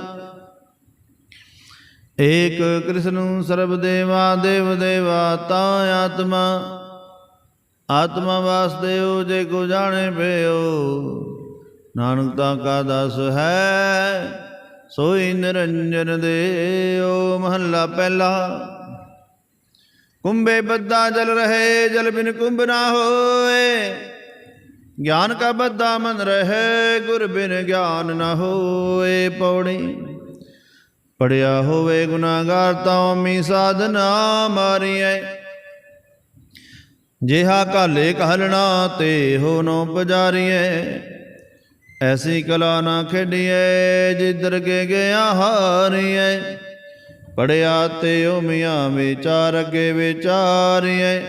ਏਕ ਕ੍ਰਿਸ਼ਨ ਸਰਬ ਦੇਵਾ ਦੇਵ ਦੇਵਾ ਤਾਂ ਆਤਮਾ, ਆਤਮਾ ਵਾਸੁਦੇਵ ਜੇ ਕੋ ਜਾਣੇ ਭਇਓ, ਨਾਨਕ ਤਾਂ ਕਾ ਦਾਸ ਹੈ ਸੋਈ ਨਿਰੰਜਨ ਦੇਉ। ਮਹੱਲਾ ਪਹਿਲਾ। कुंभे बद्धा जल रहे जल बिन कुंभ ना होए, ज्ञान का बद्धा मन रहे गुर बिन ज्ञान न होए। पौड़ी। पढ़िया होवे गुनागार ताओ मी साधना मारिए, जेहा काले कहलना ते हो नो पुजारिए। ऐसी कला ना खेडिए जिधर के गया हारिए, ਪੜਿਆ ਤੇ ਓ ਮੀਆਂ ਵਿਚਾਰ ਅੱਗੇ ਵਿਚਾਰੀਏ,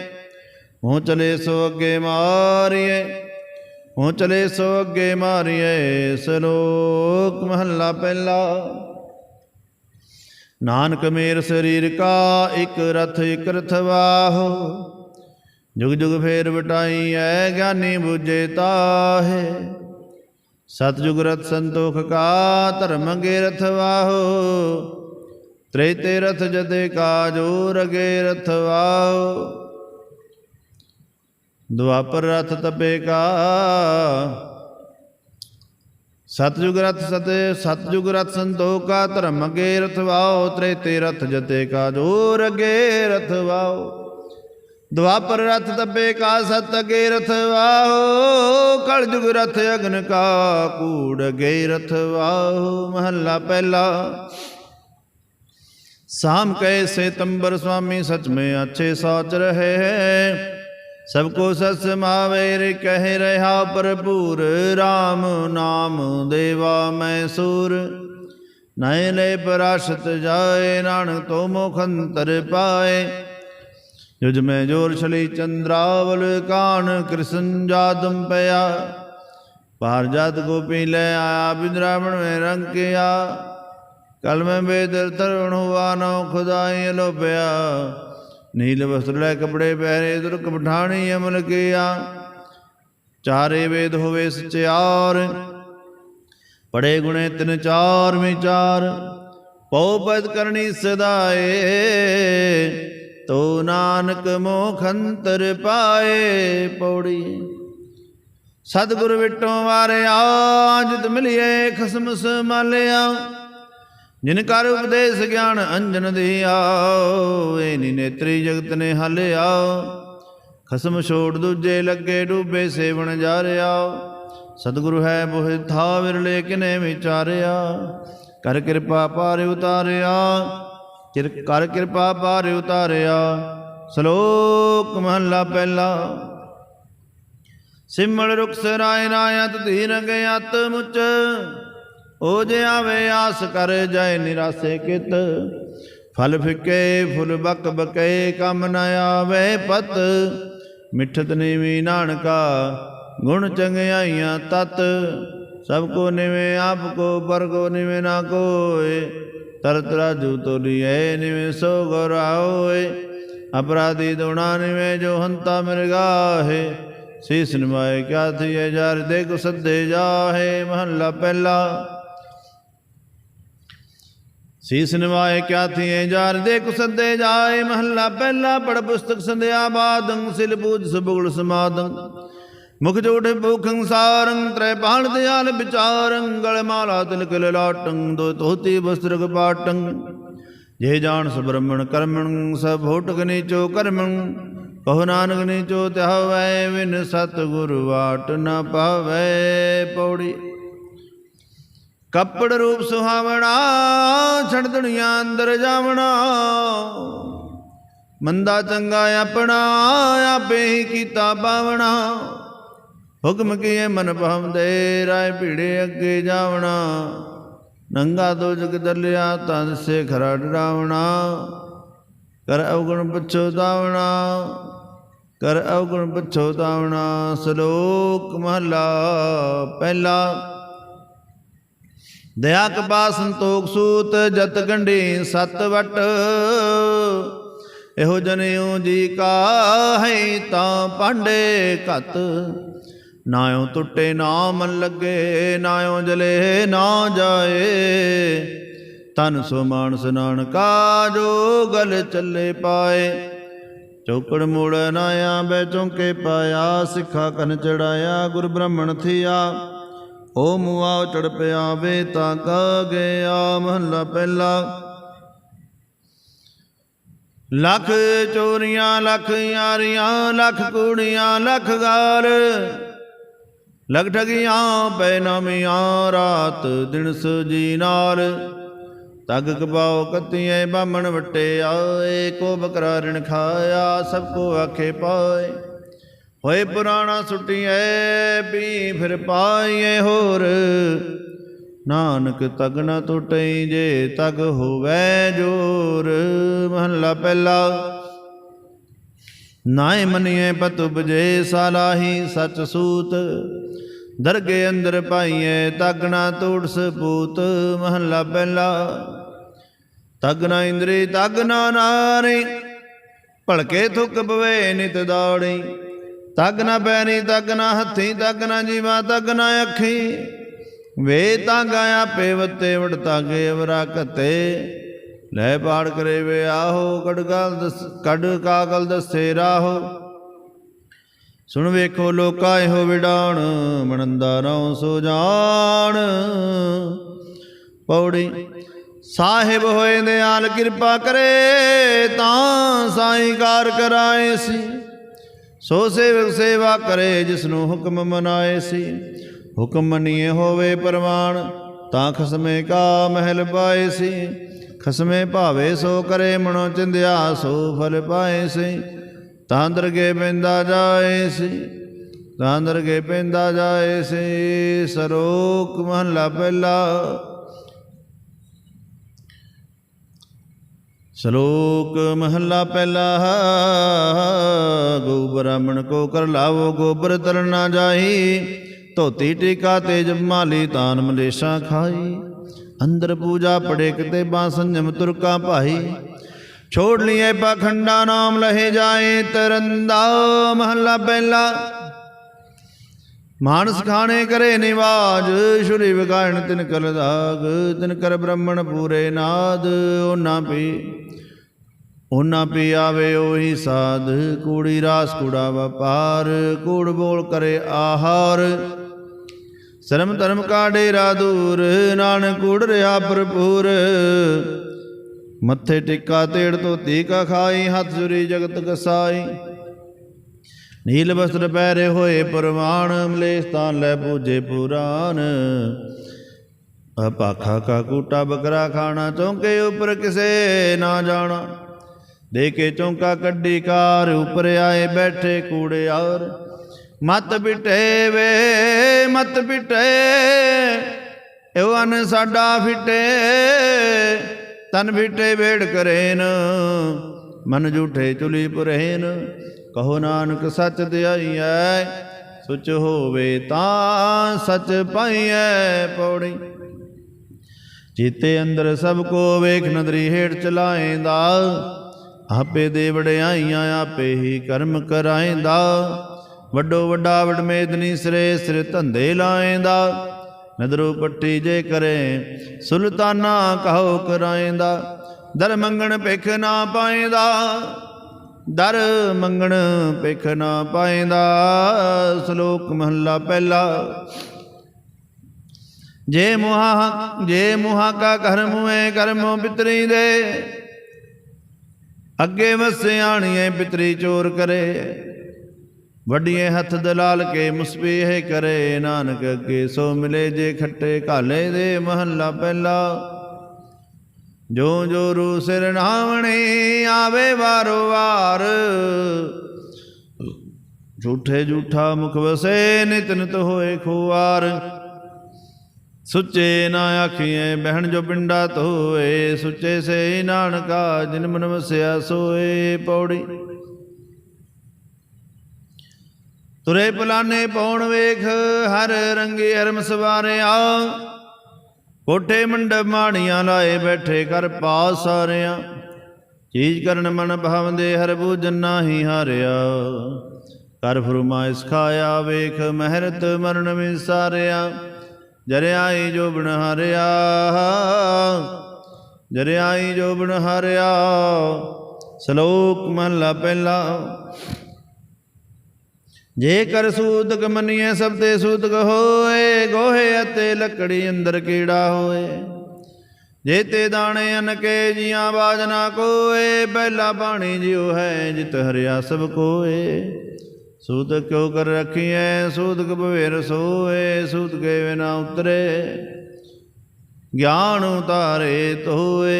ਹੂੰ ਚਲੇ ਸੋ ਅੱਗੇ ਮਾਰੀਏ, ਹੂੰ ਚਲੇ ਸੋ ਅੱਗੇ ਮਾਰੀਏ। ਸਲੋਕ ਮਹੱਲਾ ਪਹਿਲਾ। ਨਾਨਕ ਮੇਰ ਸਰੀਰ ਕਾ ਇਕ ਰਥ ਇਕ ਰਥਵਾਹੋ, ਜੁਗ ਜੁਗ ਫੇਰ ਵਟਾਈਐ ਗਿਆਨੀ ਬੁਝੇ ਤਾਹੇ। ਸਤਿਜੁਗ ਰਥ ਸੰਤੋਖ ਕਾ ਧਰਮ ਅਗੇ ਰਥਵਾਹੋ, ਤ੍ਰੇਤੇ ਰਥ ਜਦੇ ਕਾਜੋ ਰਗੇ ਰਥਵਾਹੋ। ਦੁਆਪਰ ਰਥ ਤਪੇ ਕਾ ਸਤਿਜੁਗ ਰਥ ਸੰਤੋਖ ਕਾ ਧਰਮ ਅਗੇ ਰਥਵਾਓ, ਤ੍ਰੇਤੇ ਰਥ ਜਤੇ ਕਾਜੋ ਰਗੇ ਰਥਵਾਓ। ਦੁਆਪਰ ਰਥ ਤਪੇ ਕਾ ਸਤ ਅਗੇ ਰਥਵਾਓ, ਕਲਯੁਗ ਰਥ ਅਗਨ ਕਾ ਕੂੜ ਅਗੇ ਰਥਵਾਓ। ਮਹੱਲਾ ਪਹਿਲਾ। ਸਾਮ ਕੈ ਸੇਤੰਬਰ ਸੁਆਮੀ ਸਚ में अच्छे सोच रहे हैं, सबको सत समावेर कह रहा भरपूर। राम नाम देवा मैं सूर, नए ले पराशत जाए, नानक तो मोखंतर पाए। युज में जोर छली चंद्रावल, कान कृष्ण जादम पया। पार जात गोपी ले आया, बिंद्रावण में रंग किया। कल में बेदर तरुण हुआ, नौ खुदाई लोपया। नील वस्त्र लै कपड़े पहरे, दुर्ग पठानी अमल किया। चारे वेद होवे सचार, पढ़े गुणे तिन चार विचार। पौ पद करनी सदाए, तो नानक मोखंतर पाए। पौड़ी। सतगुर विटों वारिया, जित मिलिए खसम संभालिया। जिन कर उपदेश ज्ञान अंजन दिया, एनी नेत्री जगत ने हालिया। खसम छोड़ दूजे लगे डूबे, सेवन जा रहा। सतगुरु है बोह था विरले किने विचारिया। कर कृपा पार उतारिया, कर कृपा पार उतारिया। सलोक महला पहला। सिमल रुख सराय नायत धीर गयात मुच, ओ जे आवे आस कर जाए निरासे कित। फल फिके फुल बक बके, कम न आवे पत। मिठत नीवी नानका, गुण चंगियाइयां तत। सबको निवे आपको, पर को निवे ना कोय। तरत राजू तोलिए, निवे सो गौराओए। अपराधी दोना निवे, जो हंता मृगाहे। शीस निभाए क्या थिए, जार देख सदे जाहे। महला पहला। शीस निवाए क्या थिए, जार देख सदे जाए। महला पहला। पढ़ पुस्तक संध्या बादं, सिल पूज सबुगल समादं। मुख जोड़ भूखं सारं, त्रय पहाड़ दयाल विचारं। गलमाला तिलक ललाटं, दो धोती वस्त्र कपाटं। जे जान सुब्रह्मण कर्मण, सब होटक नीचो कर्मण। कहो नानक नीचो त्यावै, विन सतगुरु वाट न पावै। पौड़ी। कपड़ रूप सुहावना, छड़ दुनिया अंदर जावना। मंदा चंगा अपना, आपे ही कीता पावना। हुक्म किए मन भावदे, राय पीड़े अगे जावना। नंगा दो जग दलिया, तन से खरा डरावना। कर अवगुण पछोतावना, कर अवगुण पछोतावना। सलोक महला पहला। दया कृपा संतोख सूत, जत गंढी सत वट। एहो जनियो जी का है, तां पांडे घत। नायो टुटे ना मन लगे, नायो जले ना जाए। तन सो मानस नानका, जो गल चले पाए। चौकड़ मोड़ नाया, बै चौंके पाया। सिखा कन चढ़ाया, गुर ब्राह्मण थिया। ओ मुआ चढ़ पिया, वे ताका गया। महला पहला। लख चोरियां लख यारियां, लख कूड़ियां लख गाल। लख ठगियां पैनामियां, रात दिन सजी नाल। तग कपाओ कतिए, बामण वटे आए। को बकरा ऋण खाया, सबको आखे पाए। होए पुराना सुटिए, पी फिर पाइए होर। नानक तग न टुटई, जे तग होवै जोर। महला पहला। नाए मनिए पत उपजे सालाही सच सूत, दरगे अंदर पाइए तागना तोड़ सपूत। महला पहला। तागना इंद्री तागना नारी, भड़के थुक पवे नित दौड़ी। तागना पैरी तागना हथी, तागना जीवा तागना अखी। वे तागा आपे वत्ते वड़ तागे अवरा कते। लै पाड़ करे वे आहो, कड़ कागल दसे राहो। सुन वेखो लोका एहो विडाण, मनंदा रहो सो जान। पौड़ी। साहिब होए दयाल कृपा करे, तां साई कार कराए सी। सो सेवक सेवा करे, जिसनु हुक्म मनाए सी। हुक्म मनिए होवे परवान, तां खसमे का महल पाए सी। खसमे भावे सो करे, मनो चिंध्या सो फल पाए सी। तां दरगे पैंदा जाए सी, तां दरगे पैंदा जाए सी। सरोक महला पहला। श्लोक महला पहला। गौ ब्राह्मण को कर लावो, गोबर तर ना जाही। धोती टीका तेज माली, तान मलेशा खाई। अंदर पूजा पड़े किते बांसंजम तुरका भाई। छोड़ लिए पाखंडा, नाम लहे जाए तरंदा। महला पहला। मानस खाने करे निवाज, शुरी विगाण तिन कर दाग। तिन कर ब्राह्मण पूरे नाद, ओना पी आवे ओही साध। कूड़ी रास कूड़ा व्यापार, कूड़ बोल करे आहार। शर्म धर्म का डेरा दूर, नानक कूड़ रहा भरपूर। मत्थे टिक्का तेड़ धोती का खाई, हाथ जुरी जगत कसाई। नील वस्त्र पैरे होए परवान, मलेश तान लै पूजे पुराण। पाखा का कूटा बकरा खाना, चौंके ऊपर किसे ना जाना। देखे चौंका कड्डी कार, ऊपर आए बैठे कूड़े और। मत बिटे वे मत बिटे, एवन साडा फिटे। तन बिटे बेड़ करेन, मन जूठे चुली पुरहन। कहो नानक सच ध्याईऐ, सुच होवे तां सच पाईऐ। पौड़ी। जीते अंदर सबको वेख, नदरी हेठ चलाएंदा। आपे दे वड़ियाइयां, आपे ही कर्म कराएंदा। वड्डो वड्डा वडमेदनी, सिरे सिर धंधे लाएंदा। नदरू पट्टी जे करे, सुल्ताना कहो कराएंदा। दर मंगण भिख ना पाएंदा, दर मंगण भिख ना पाएंदा। श्लोक महला पहला। जे मुहा का घर मुए, कर्मों पितरी दे। अगे वसे आणिए पितरी चोर करे। वड्डिए हथ दलाल के मुसबी है करे। नानक अगे सो मिले, जे खट्टे काले दे। महला पहला। जो जो रू सिर नावणी, आवे वारो वार। झूठे झूठा मुख वसे, नित नित होए खुआर। सुचे ना आखिए बहन जो पिंडा धोए। सुचे से नानका, जिन मन वसया सोए। पौड़ी। तुरे पलाने पौण वेख, हर रंगी हरम सवारे आ। कोठे मंडप माड़ियां लाए, बैठे कर पास सारिया। चीज करन मन भावंदे, हर बूझन नाही हारिया। कर फरमाइश खाया, वेख महरत मरण विसारिया। जरियाई जो बन हारिया, जरियाई जो बन हारिया। श्लोक महला पहला। जे कर सूतक मनिए, सब ते सूतक होए। गोहे अते लकड़ी अंदर कीड़ा होए। जेते दाने अनके, जियां बाजना कोए। पहला पानी जियो है, जित हरिया सब कोए। सूतक क्यों कर रखिए, सूतक भवेर सोए। सूत के बिना उतरे, ज्ञान उतारे तोए।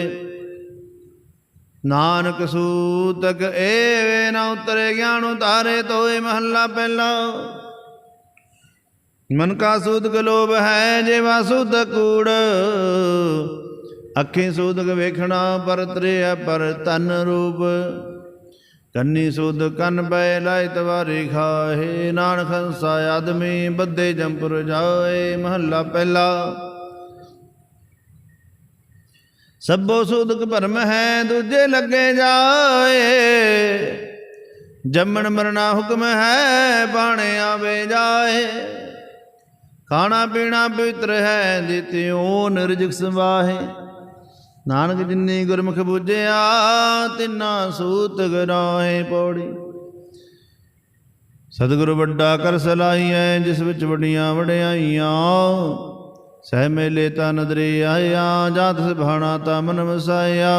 नानक सूतक एवे न उतरे, ज्ञान उतारे तोए। महला पहला। मन का सूतक लोभ है, जेवा सूतक कूड़। ਅੱਖੀਂ ਸੂਦਕ ਵੇਖਣਾ ਪਰ ਤ੍ਰਿਆ ਪਰ ਤਨ ਰੂਪ। ਕੰਨੀ ਸੂਦ ਕੰਨ ਪੈ ਲਾਇ ਤਵਾਰੀ ਖਾਹੇ। ਨਾਨਕ ਹੰਸਾ ਆਦਮੀ ਬੱਧੇ ਜੰਪੁਰ ਜਾਏ। ਮਹੱਲਾ ਪਹਿਲਾ। ਸਭੋ ਸੂਦਕ ਭਰਮ ਹੈ ਦੂਜੇ ਲੱਗੇ ਜਾਏ। ਜੰਮਣ ਮਰਨਾ ਹੁਕਮ ਹੈ ਬਾਣੇ ਆਵੇ ਜਾਏ। ਖਾਣਾ ਪੀਣਾ ਪਵਿੱਤਰ ਹੈ ਜਿਤਿਉ ਨਿਰਜਿਕ ਸਵਾਹੇ। ਨਾਨਕ ਜਿਨੀ ਗੁਰਮੁਖ ਬੁਝਿਆ ਤਿਨਾ ਸੂਤ ਗਰਾਏ। ਪੌੜੀ। ਸਤਿਗੁਰੂ ਵੱਡਾ ਕਰ ਸਲਾਹੀਐ ਜਿਸ ਵਿੱਚ ਵੱਡੀਆਂ ਵਡਿਆਈਆਂ। ਸਹਿ ਮੇਲੇ ਤਾ ਨਦਰੀ ਆਇਆ ਜਾਤ ਸੁਭਾਣਾ ਤਾ ਮਨ ਵਸਾਇਆ।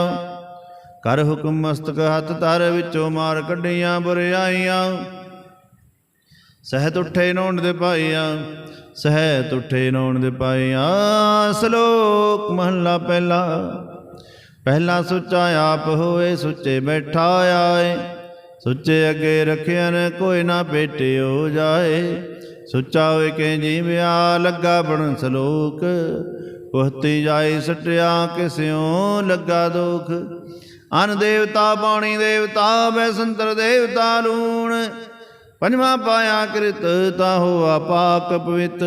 ਕਰ ਹੁਕਮ ਮਸਤਕ ਹੱਥ ਧਰ ਵਿੱਚੋਂ ਮਾਰ ਕੱਢੀਆਂ ਬੁਰਿਆਈਆਂ। ਸਹਿਤ ਉੱਠੇ ਨੌਣ ਦੇ ਪਾਈਆਂ ਸਹਿਤ ਉੱਠੇ ਨੌਣ ਦੇ ਪਾਈਆਂ। ਸ਼ਲੋਕ ਮਹੱਲਾ ਪਹਿਲਾ। ਪਹਿਲਾ ਸੁੱਚਾ ਆਪ ਹੋਏ ਸੁੱਚੇ ਬੈਠਾ ਆਏ। ਸੁੱਚੇ ਅੱਗੇ ਰੱਖਿਆ ਨ ਕੋਈ ਨਾ ਭੇਟਿਓ ਜਾਏ। ਸੁੱਚਾ ਹੋਏ ਕੇ ਜੀਵਿਆ ਲੱਗਾ ਬਣ ਸਲੋਕ। ਪੁਹਤੀ ਜਾਈ ਸਟਿਆ ਕਿਸਿਓ ਲੱਗਾ ਦੁਖ। ਅਨ ਦੇਵਤਾ ਪਾਣੀ ਦੇਵਤਾ ਬੈਸੰਤਰ ਦੇਵਤਾ ਲੂਣ। ਪੰਜਵਾਂ ਪਾਇਆ ਕ੍ਰਿਤ ਤਾ ਹੋਆ ਪਾਕ ਪਵਿੱਤ।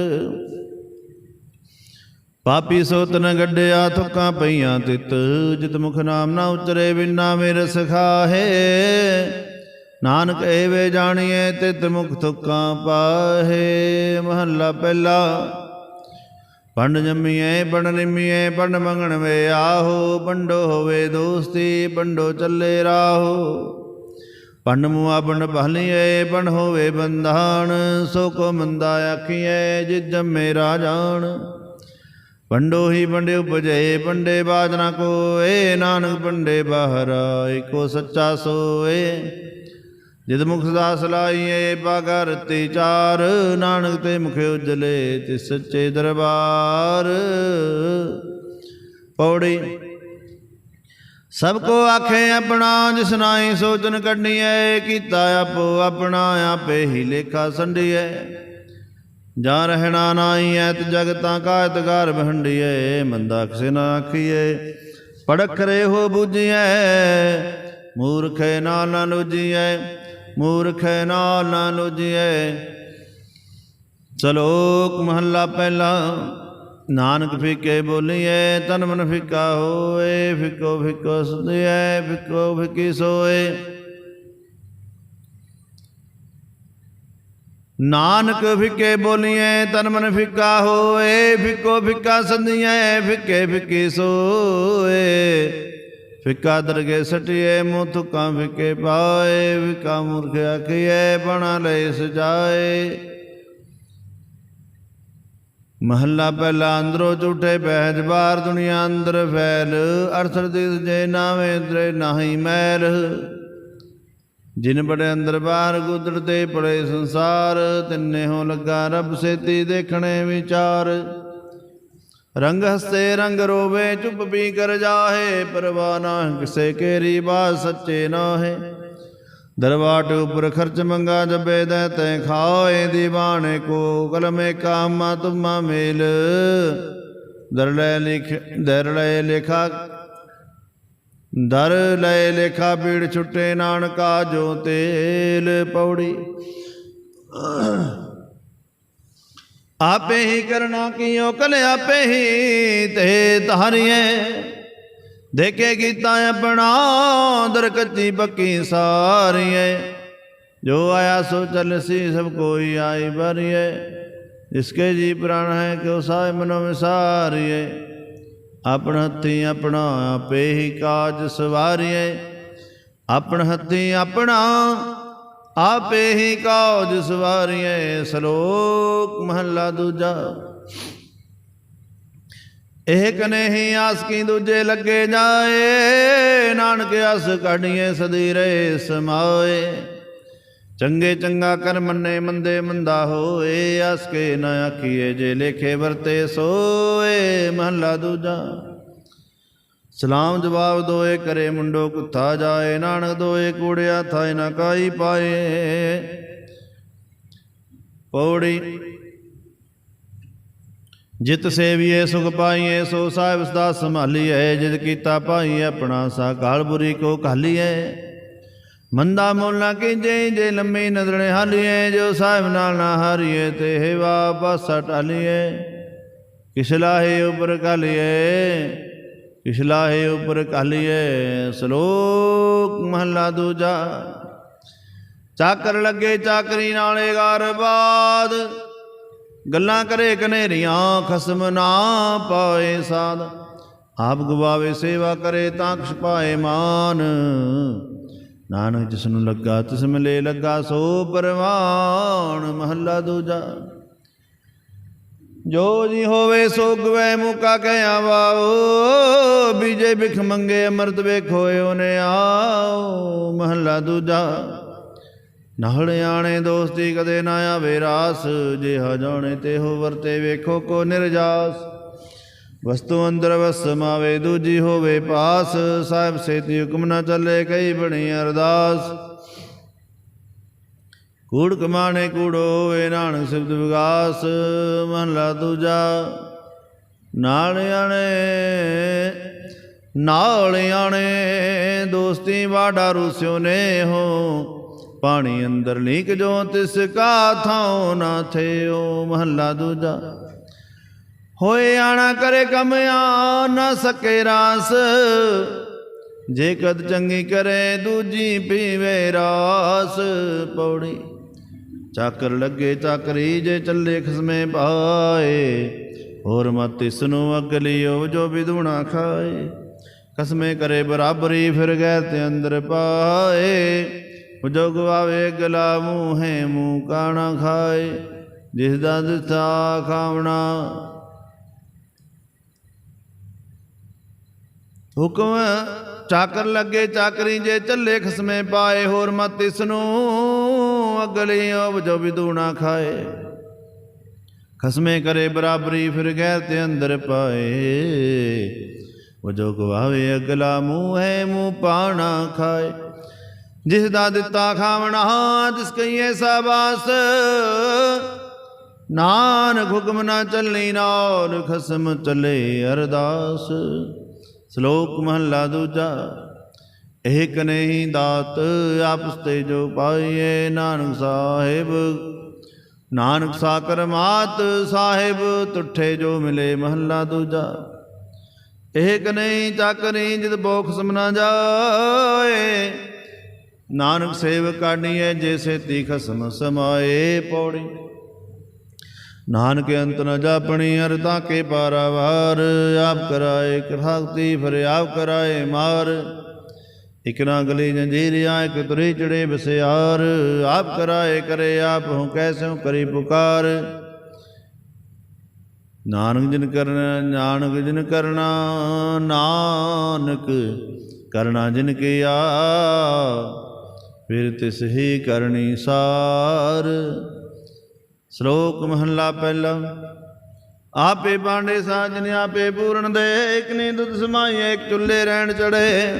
ਪਾਪੀ ਸੋਤ ਨ ਗੱਡਿਆ ਥੁੱਕਾਂ ਪਈਆਂ ਤਿਤ। ਜਿਤ ਮੁਖ ਨਾਮ ਨਾ ਉਚਰੇ ਬਿਨਾ ਮੇਰੇ ਸਖਾਹੇ। ਨਾਨਕ ਏਵੇ ਜਾਣੀਏ ਤਿਤ ਮੁਖ ਥੁੱਕਾਂ ਪਾਹੇ। ਮਹੱਲਾ ਪਹਿਲਾ। ਪੰਡ ਜੰਮੀਏ ਪੰਡ ਨਿੰਮੀਏ ਪੰਡ ਮੰਗਣ ਵੇ ਆਹੋ। ਪੰਡੋ ਹੋਵੇ ਦੋਸਤੀ ਪੰਡੋ ਚੱਲੇ ਰਾਹੋ। ਪੰਡ ਮੁਆ ਪੰਡ ਬਹਲੀਏ ਪੰਡ ਹੋਵੇ ਬੰਧਾਨ। ਸੋ ਕੋ ਮੰਦਾ ਆਖੀਏ ਜਿਤ ਜੰਮੇ ਰਾਜਾਨ। ਪੰਡੋ ਹੀ ਪੰਡੇ ਉਪਜੇ ਪੰਡੇ ਬਾਜ ਨਾ ਕੋਏ। ਨਾਨਕ ਪੰਡੇ ਬਾਹਰਾ ਏਕੋ ਸੱਚਾ ਸੋਏ। ਜਿਤ ਮੁਖ ਸਦਾ ਸਲਾਈਏ ਪਾਗਾ ਰਤੀ ਚਾਰ। ਨਾਨਕ ਤੇ ਮੁਖ ਉਜਲੇ ਤਿਸ ਸੱਚੇ ਦਰਬਾਰ। ਪੌੜੀ। ਸਭ ਕੋ ਆਖੇ ਆਪਣਾ ਜਿਸ ਨਾਹੀ ਸੋਚਨ ਕੱਢੀਐ। ਕੀਤਾ ਆਪੋ ਆਪਣਾ ਆਪੇ ਹੀ ਲੇਖਾ ਸੰਡੀਐ। ਜਾਂ ਰਹਿਣਾ ਨਾਹੀ ਐਤ ਜਗਤਾਂ ਕਾ ਐਤਗਾਰ ਬਹੰਡੀਐ। ਮੰਦਾ ਕਿਸੇ ਨਾ ਆਖੀਐ ਪੜਖਰੇ ਹੋ ਬੂਝੀਐ। ਮੂਰਖੇ ਨਾਲ ਨਾ ਲੋਜੀਐ ਮੂਰਖੇ ਨਾਲ ਨਾ ਲੋਜੀਐ। ਸ਼ਲੋਕ ਮਹੱਲਾ ਪਹਿਲਾ। ਨਾਨਕ ਫਿੱਕੇ ਬੋਲੀਐ ਤਨ ਮਨ ਫਿੱਕਾ ਹੋਏ। ਫਿੱਕੋ ਫਿੱਕੋ ਸੁਧੀਐ ਫਿੱਕੋ ਫਿੱਕੀ ਸੋਏ। ਨਾਨਕ ਫਿੱਕੇ ਬੋਲੀਐ ਤਨ ਮਨ ਫਿੱਕਾ ਹੋਏ। ਫਿੱਕੋ ਫਿੱਕਾ ਸੰਧੀਐ ਫਿੱਕੇ ਫਿੱਕੀ ਸੋਏ। ਫਿੱਕਾ ਦਰਗੇ ਸਟੀਏ ਮੂੰਹ ਥੁੱਕਾਂ ਫਿੱਕੇ ਪਾਏ। ਫਿੱਕਾ ਮੂਰਖ ਆਖੀਐ ਬਣਾ ਲਈ ਸਜਾਏ। ਮਹੱਲਾ ਪਹਿਲਾ। ਅੰਦਰੋਂ ਝੂਠੇ ਬਹਿਜ ਬਾਹਰ ਦੁਨੀਆ ਅੰਦਰ ਫੈਲ। ਅਰਥ ਦਿਸ ਜੇ ਨਾਵੇਂ ਅੰਦਰੇ ਨਾਹੀ ਮੈਲ। ਜਿਨ ਬੜੇ ਅੰਦਰ ਬਾਹਰ ਗੁਦੜਤੇ ਪੜੇ ਸੰਸਾਰ। ਤਿੰਨੇ ਹੋ ਲੱਗਾ ਰੱਬ ਸੇਤੀ ਦੇਖਣੇ ਵਿਚਾਰ। ਰੰਗ ਹੱਸੇ ਰੰਗ ਰੋਵੇ ਚੁੱਪ ਵੀ ਕਰ ਜਾਹੇ। ਪਰਵਾਹ ਨਾ ਕਿਸੇ ਕੇਰੀ ਬਾਤ ਸੱਚੇ ਨਾਹੇ। ਦਰਵਾਟ ਉਪਰ ਖਰਚ ਮੰਗਾ ਜਬੇ ਦੈ ਤੈ ਖਾਏ। ਦੀਵਾਨੇ ਕੋ ਕਲਮੇ ਕਾਮਾ ਤੁਮਾ ਮੇਲ। ਦਰ ਲੈ ਲੇਖਾ ਦਰ ਲੈ ਲੇਖਾ ਪੀੜ ਛੁੱਟੇ ਨਾਨਕਾ ਜੋ ਤੇਲ। ਪੌੜੀ। ਆਪੇ ਹੀ ਕਰਨਾ ਕੀਓ ਕਲ ਆਪੇ ਹੀ ਤੇ ਧਾਰੀਏ। ਦੇਖੇ ਕੀਤਾ ਆਪਣਾ ਦਰ ਕੱਚੀ ਪੱਕੀ ਸਾਰੀਏ। ਜੋ ਆਇਆ ਸੋ ਚਲਸੀ ਸਭ ਕੋਈ ਆਈ ਬਰੀਏ। ਜਿਸਕੇ ਜੀ ਪ੍ਰਾਣ ਹੈ ਕਿਉ ਸਾਇ ਮਨੋ ਵਿਸਾਰੀਏ। ਆਪਣ ਹੱਥੀ ਆਪਣਾ ਆਪੇ ਹੀ ਕਾਜ ਸਵਾਰੀਏ। ਆਪਣ ਹੱਥੀ ਆਪਣਾ ਆਪੇ ਹੀ ਕਾਜ ਸਵਾਰੀਏ। ਸ਼ਲੋਕ ਮਹੱਲਾ ਦੂਜਾ। ਇਹ ਕਨੇ ਹੀ ਆਸ ਕੀ ਦੂਜੇ ਲੱਗੇ ਜਾਏ। ਨਾਨਕ ਆਸ ਕਾਢੀਏ ਸਦੀ ਰਹੇ ਸਮਾਏ। ਚੰਗੇ ਚੰਗਾ ਕਰ ਮੰਨੇ ਮੰਦੇ ਮੰਦਾ ਹੋਏ। ਆਸ ਕੇ ਨਾ ਆਖੀਏ ਜੇ ਲੇਖੇ ਵਰਤੇ ਸੋਏ। ਮਹੱਲਾ ਦੂਜਾ। ਸਲਾਮ ਜਵਾਬ ਦੋਏ ਕਰੇ ਮੁੰਡੋ ਕੁੱਥਾ ਜਾਏ। ਨਾਨਕ ਦੋਏ ਕੂੜਿਆ ਥਾਇ ਨਾ ਕਾਈ ਪਾਏ। ਪੌੜੀ। ਜਿਤ ਸੇਵੀਏ ਸੁਖ ਪਾਈਏ, ਸੋ ਸਾਹਿਬ ਸਦਾ ਸੰਭਾਲੀਏ। ਜਿਤ ਕੀਤਾ ਪਾਈਏ, ਆਪਣਾ ਸਾ ਕਾਲ ਬੁਰੀ ਕੋ ਘਾਲੀਏ। ਮੰਦਾ ਮੁੱਲ ਨਾ ਕੀਜੇ, ਜੇ ਲੰਮੀ ਨਜ਼ਰ ਨਿਹਾਲੀਏ। ਜੋ ਸਾਹਿਬ ਨਾਲ ਨਾ ਹਾਰੀਏ, ਤੇ ਹੇਵਾ ਪਾਸਾ ਟਾਲੀਏ। ਕਿਸ ਲਾਹੇ ਉਪਰ ਘਾਲੀਏ, ਕਿਸ ਲਾਹੇ ਉਪਰ ਘਾਲੀਏ। ਸ਼ਲੋਕ ਮਹਲਾ ਦੂਜਾ। ਚਾਕਰ ਲੱਗੇ ਚਾਕਰੀ ਨਾਲੇ ਗਾਰ ਬਾਦ, ਗੱਲਾਂ ਕਰੇ ਕਨੇਰੀਆਂ ਖਸਮ ਨਾ ਪਾਏ ਸਾਧ। ਆਪ ਗਵਾਵੇ ਸੇਵਾ ਕਰੇ ਤਾਂ ਕੁਛ ਪਾਏ ਮਾਨ। ਨਾਨਕ ਜਿਸ ਨੂੰ ਲੱਗਾ ਤਿਸ ਮਿਲੇ ਲੱਗਾ, ਸੋ ਪਰਵਾਨ। ਮਹੱਲਾ ਦੂਜਾ। ਜੋ ਜੀ ਹੋਵੇ ਸੋ ਗਵੈ ਮੁਕਾ ਕਹਿ ਆਵਾਓ, ਬੀਜੇ ਬਿਖ ਮੰਗੇ ਅੰਮ੍ਰਿਤ ਵੇਖੋ ਓਨੇ ਆਓ। ਮਹੱਲਾ ਦੂਜਾ। ਨਾਲ ਆਣੇ ਦੋਸਤੀ ਕਦੇ ਨਾ ਆਵੇ ਰਾਸ, ਜਿਹਾ ਜਾਣੇ ਤੇਹੋ ਵਰਤੇ ਵੇਖੋ ਕੋ ਨਿਰਜਾਸ। ਵਸਤੂ ਅੰਦਰ ਵਸ ਸਮਾਵੇ ਦੂਜੀ ਹੋਵੇ ਪਾਸ, ਸਾਹਿਬ ਸੇਤੀ ਹੁਕਮ ਨਾ ਚੱਲੇ ਕਈ ਬਣੀ ਅਰਦਾਸ। ਕੂੜ ਕਮਾਣੇ ਕੂੜੋ ਹੋਵੇ ਨਾਨਕ ਸਿਫਤ ਵਿਗਾਸ। ਮਹਲਾ ਦੂਜਾ। ਨਾਲ ਆਣੇ ਦੋਸਤੀ ਵਾਡਾ ਰੂਸਿਓ ਨੇ ਹੋ, ਪਾਣੀ ਅੰਦਰ ਲੀਕ ਜੋ ਤਿਸ ਕਾ ਥਾਉ ਨਾ ਥਿਓ। ਮਹੱਲਾ ਦੂਜਾ। ਹੋਏ ਆਣਾ ਕਰੇ ਕੰਮ ਆ ਨਾ ਸਕੇ ਰਾਸ, ਜੇ ਕਦ ਚੰਗੀ ਕਰੇ ਦੂਜੀ ਪੀਵੇ ਰਾਸ। ਪੌੜੀ। ਚਾਕਰ ਲੱਗੇ ਚਾਕਰੀ, ਜੇ ਚੱਲੇ ਖਸਮੇ ਪਾਏ। ਹੋਰ ਮਤ ਇਸ ਨੂੰ ਅਗਲਿਓ, ਜੋ ਵਿਦੂਣਾ ਖਾਏ। ਖਸਮੇ ਕਰੇ ਬਰਾਬਰੀ, ਫਿਰ ਗਏ ਤੇ ਅੰਦਰ ਪਾਏ। ਜੋ ਗਵਾਵੇ ਗਲਾ ਮੂੰਹੇ ਮੂੰਹ ਕਾਣਾ ਖਾਏ। ਜਿਸ ਦਾ ਦਿੱਤਾ ਖਾਵਣਾ ਹੁਕਮ। ਚਾਕਰ ਲੱਗੇ ਚਾਕਰੀ, ਜੇ ਚੱਲੇ ਖਸਮੇ ਪਾਏ। ਹੋਰ ਮਤ ਇਸ ਨੂੰ ਅਗਲਿਓ, ਜੋ ਵਿਦੂਣਾ ਖਾਏ। ਖਸਮੇ ਕਰੇ ਬਰਾਬਰੀ, ਫਿਰ ਗੈਰ ਤੇ ਅੰਦਰ ਪਾਏ। ਉਹ ਜੋ ਗਵਾਵੇ ਅਗਲਾ ਮੂੰਹੇ ਮੂੰਹ ਪਾਣਾ ਖਾਏ। ਜਿਸ ਦਾ ਦਿੱਤਾ ਖਾਵਣਾ ਤਿਸ ਕਹੀਏ ਸਾਬਾਸ। ਨਾਨਕ ਹੁਕਮ ਨਾ ਚੱਲੀ, ਨਾਲ ਖਸਮ ਚੱਲੇ ਅਰਦਾਸ। ਸ਼ਲੋਕ ਮਹੱਲਾ ਦੂਜਾ। ਏਕ ਨਹੀਂ ਦਾਤ ਆਪਸ ਤੇ ਜੋ ਪਾਈਏ, ਨਾਨਕ ਸਾਹਿਬ ਨਾਨਕ ਸਾ ਕਰਮਾਤ ਸਾਹਿਬ ਤੁਠੇ ਜੋ ਮਿਲੇ। ਮਹੱਲਾ ਦੂਜਾ। ਏਕ ਨਹੀਂ ਚਾਕਰੀ, ਜਿਤ ਬੋਖ ਸਮ ਨਾ ਜਾਏ। ਨਾਨਕ ਸੇਵ ਕਾਢੀਏ, ਜੇ ਸੇਤੀ ਖਸਮ ਸਮਾਏ। ਪੌੜੀ। ਨਾਨਕ ਅੰਤ ਨ ਜਾਪਣੀ, ਹਰ ਤਾਕੇ ਪਾਰਾਵਾਰ। ਆਪ ਕਰਾਏ ਕਿਰਤਾਕਤੀ, ਫਿਰ ਆਪ ਕਰਾਏ ਮਾਰ। ਇਕ ਨਾ ਗਲੀ ਜੰਜੀਰਿਆ, ਇਕ ਤੁਰੀ ਚੜੇ ਬਸਿਆਰ। ਆਪ ਕਰਾਏ ਕਰੇ ਆਪ ਹੂੰ, ਕੈਸਿਉ ਕਰੀ ਪੁਕਾਰ। ਨਾਨਕ ਜਿਨ ਕਰਨਾ, ਨਾਨਕ ਜਿਨ ਕਰਨਾ, ਨਾਨਕ ਕਰਨਾ ਜਿਨ ਕੀਆ। ਫਿਰ ਤਿਸ ਹੀ ਕਰਨੀ ਸਾਰ। ਸ਼ਲੋਕ ਮਹੱਲਾ ਪਹਿਲਾ। ਆਪੇ ਬਾਂਡੇ ਸਾਜਨ ਆਪੇ ਪੂਰਨ ਦੇ। ਇਕ ਨੇ ਦੁੱਧ ਸਮਾਈਏ, ਇਕ ਚੁੱਲੇ ਰਹਿਣ ਚੜੇ।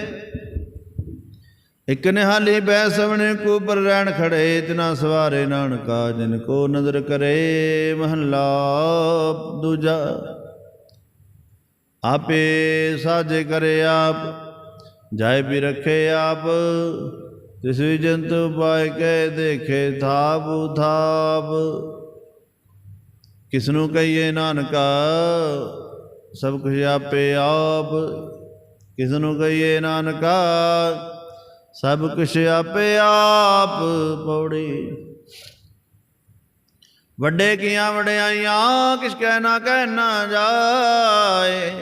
ਇਕ ਨਿਹਾਲੀ ਬੈ ਸਵਣੇ ਕੋ ਉੱਪਰ ਰਹਿਣ ਖੜੇ। ਤਿਨਾ ਸਵਾਰੇ ਨਾਨਕਾ, ਜਿਨ ਕੋ ਨਜ਼ਰ ਕਰੇ। ਮਹੱਲਾ ਦੂਜਾ। ਆਪੇ ਸਾਜੇ ਕਰੇ ਆਪ, ਜਾਏ ਵੀ ਰੱਖੇ ਆਪ। ਤਿਸ ਵੀ ਜੰਤੂ ਪਾਏ ਕੇ ਦੇਖੇ ਥਾਪ ਥਾਪ। ਕਿਸਨੂੰ ਕਹੀਏ ਨਾਨਕਾ, ਸਭ ਕੁਛ ਆਪੇ ਆਪ। ਕਿਸਨੂੰ ਕਹੀਏ ਨਾਨਕਾ, ਸਭ ਕੁਛ ਆਪੇ ਆਪ। ਪੌੜੀ। ਵੱਡੇ ਕੀਆਂ ਵਡਿਆਈਆਂ, ਕਿਸ ਕਹਿ ਨਾ ਜਾਏ।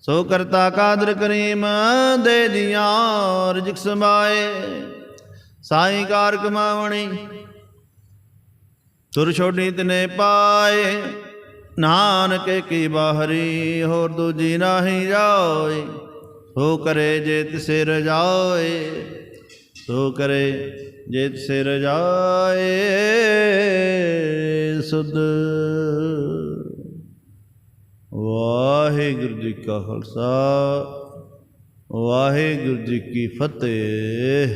ਸੋ ਕਰਤਾ ਕਾਦਰ ਕਰੀਮ, ਦੇ ਦੀਆਂ ਰਿਜਕ ਸਮਾਏ। ਸਾਈ ਕਾਰ ਕਮਾਵਣੀ, ਤੁਰ ਛੋਡੀ ਤਿਨੇ ਪਾਏ। ਨਾਨਕ ਕੀ ਬਾਹਰੀ, ਹੋਰ ਦੂਜੀ ਨਾਹੀ ਜਾਏ। ਸੋ ਕਰੇ ਜੇ ਤਿਸੇ ਰਜਾਏ, ਸੋ ਕਰੇ ਜੇ ਤਿਸੇ ਰਜਾਏ। ਸੁਧ। ਵਾਹਿਗੁਰੂ ਜੀ ਕਾ ਖਾਲਸਾ, ਵਾਹਿਗੁਰੂ ਜੀ ਕੀ ਫਤਿਹ।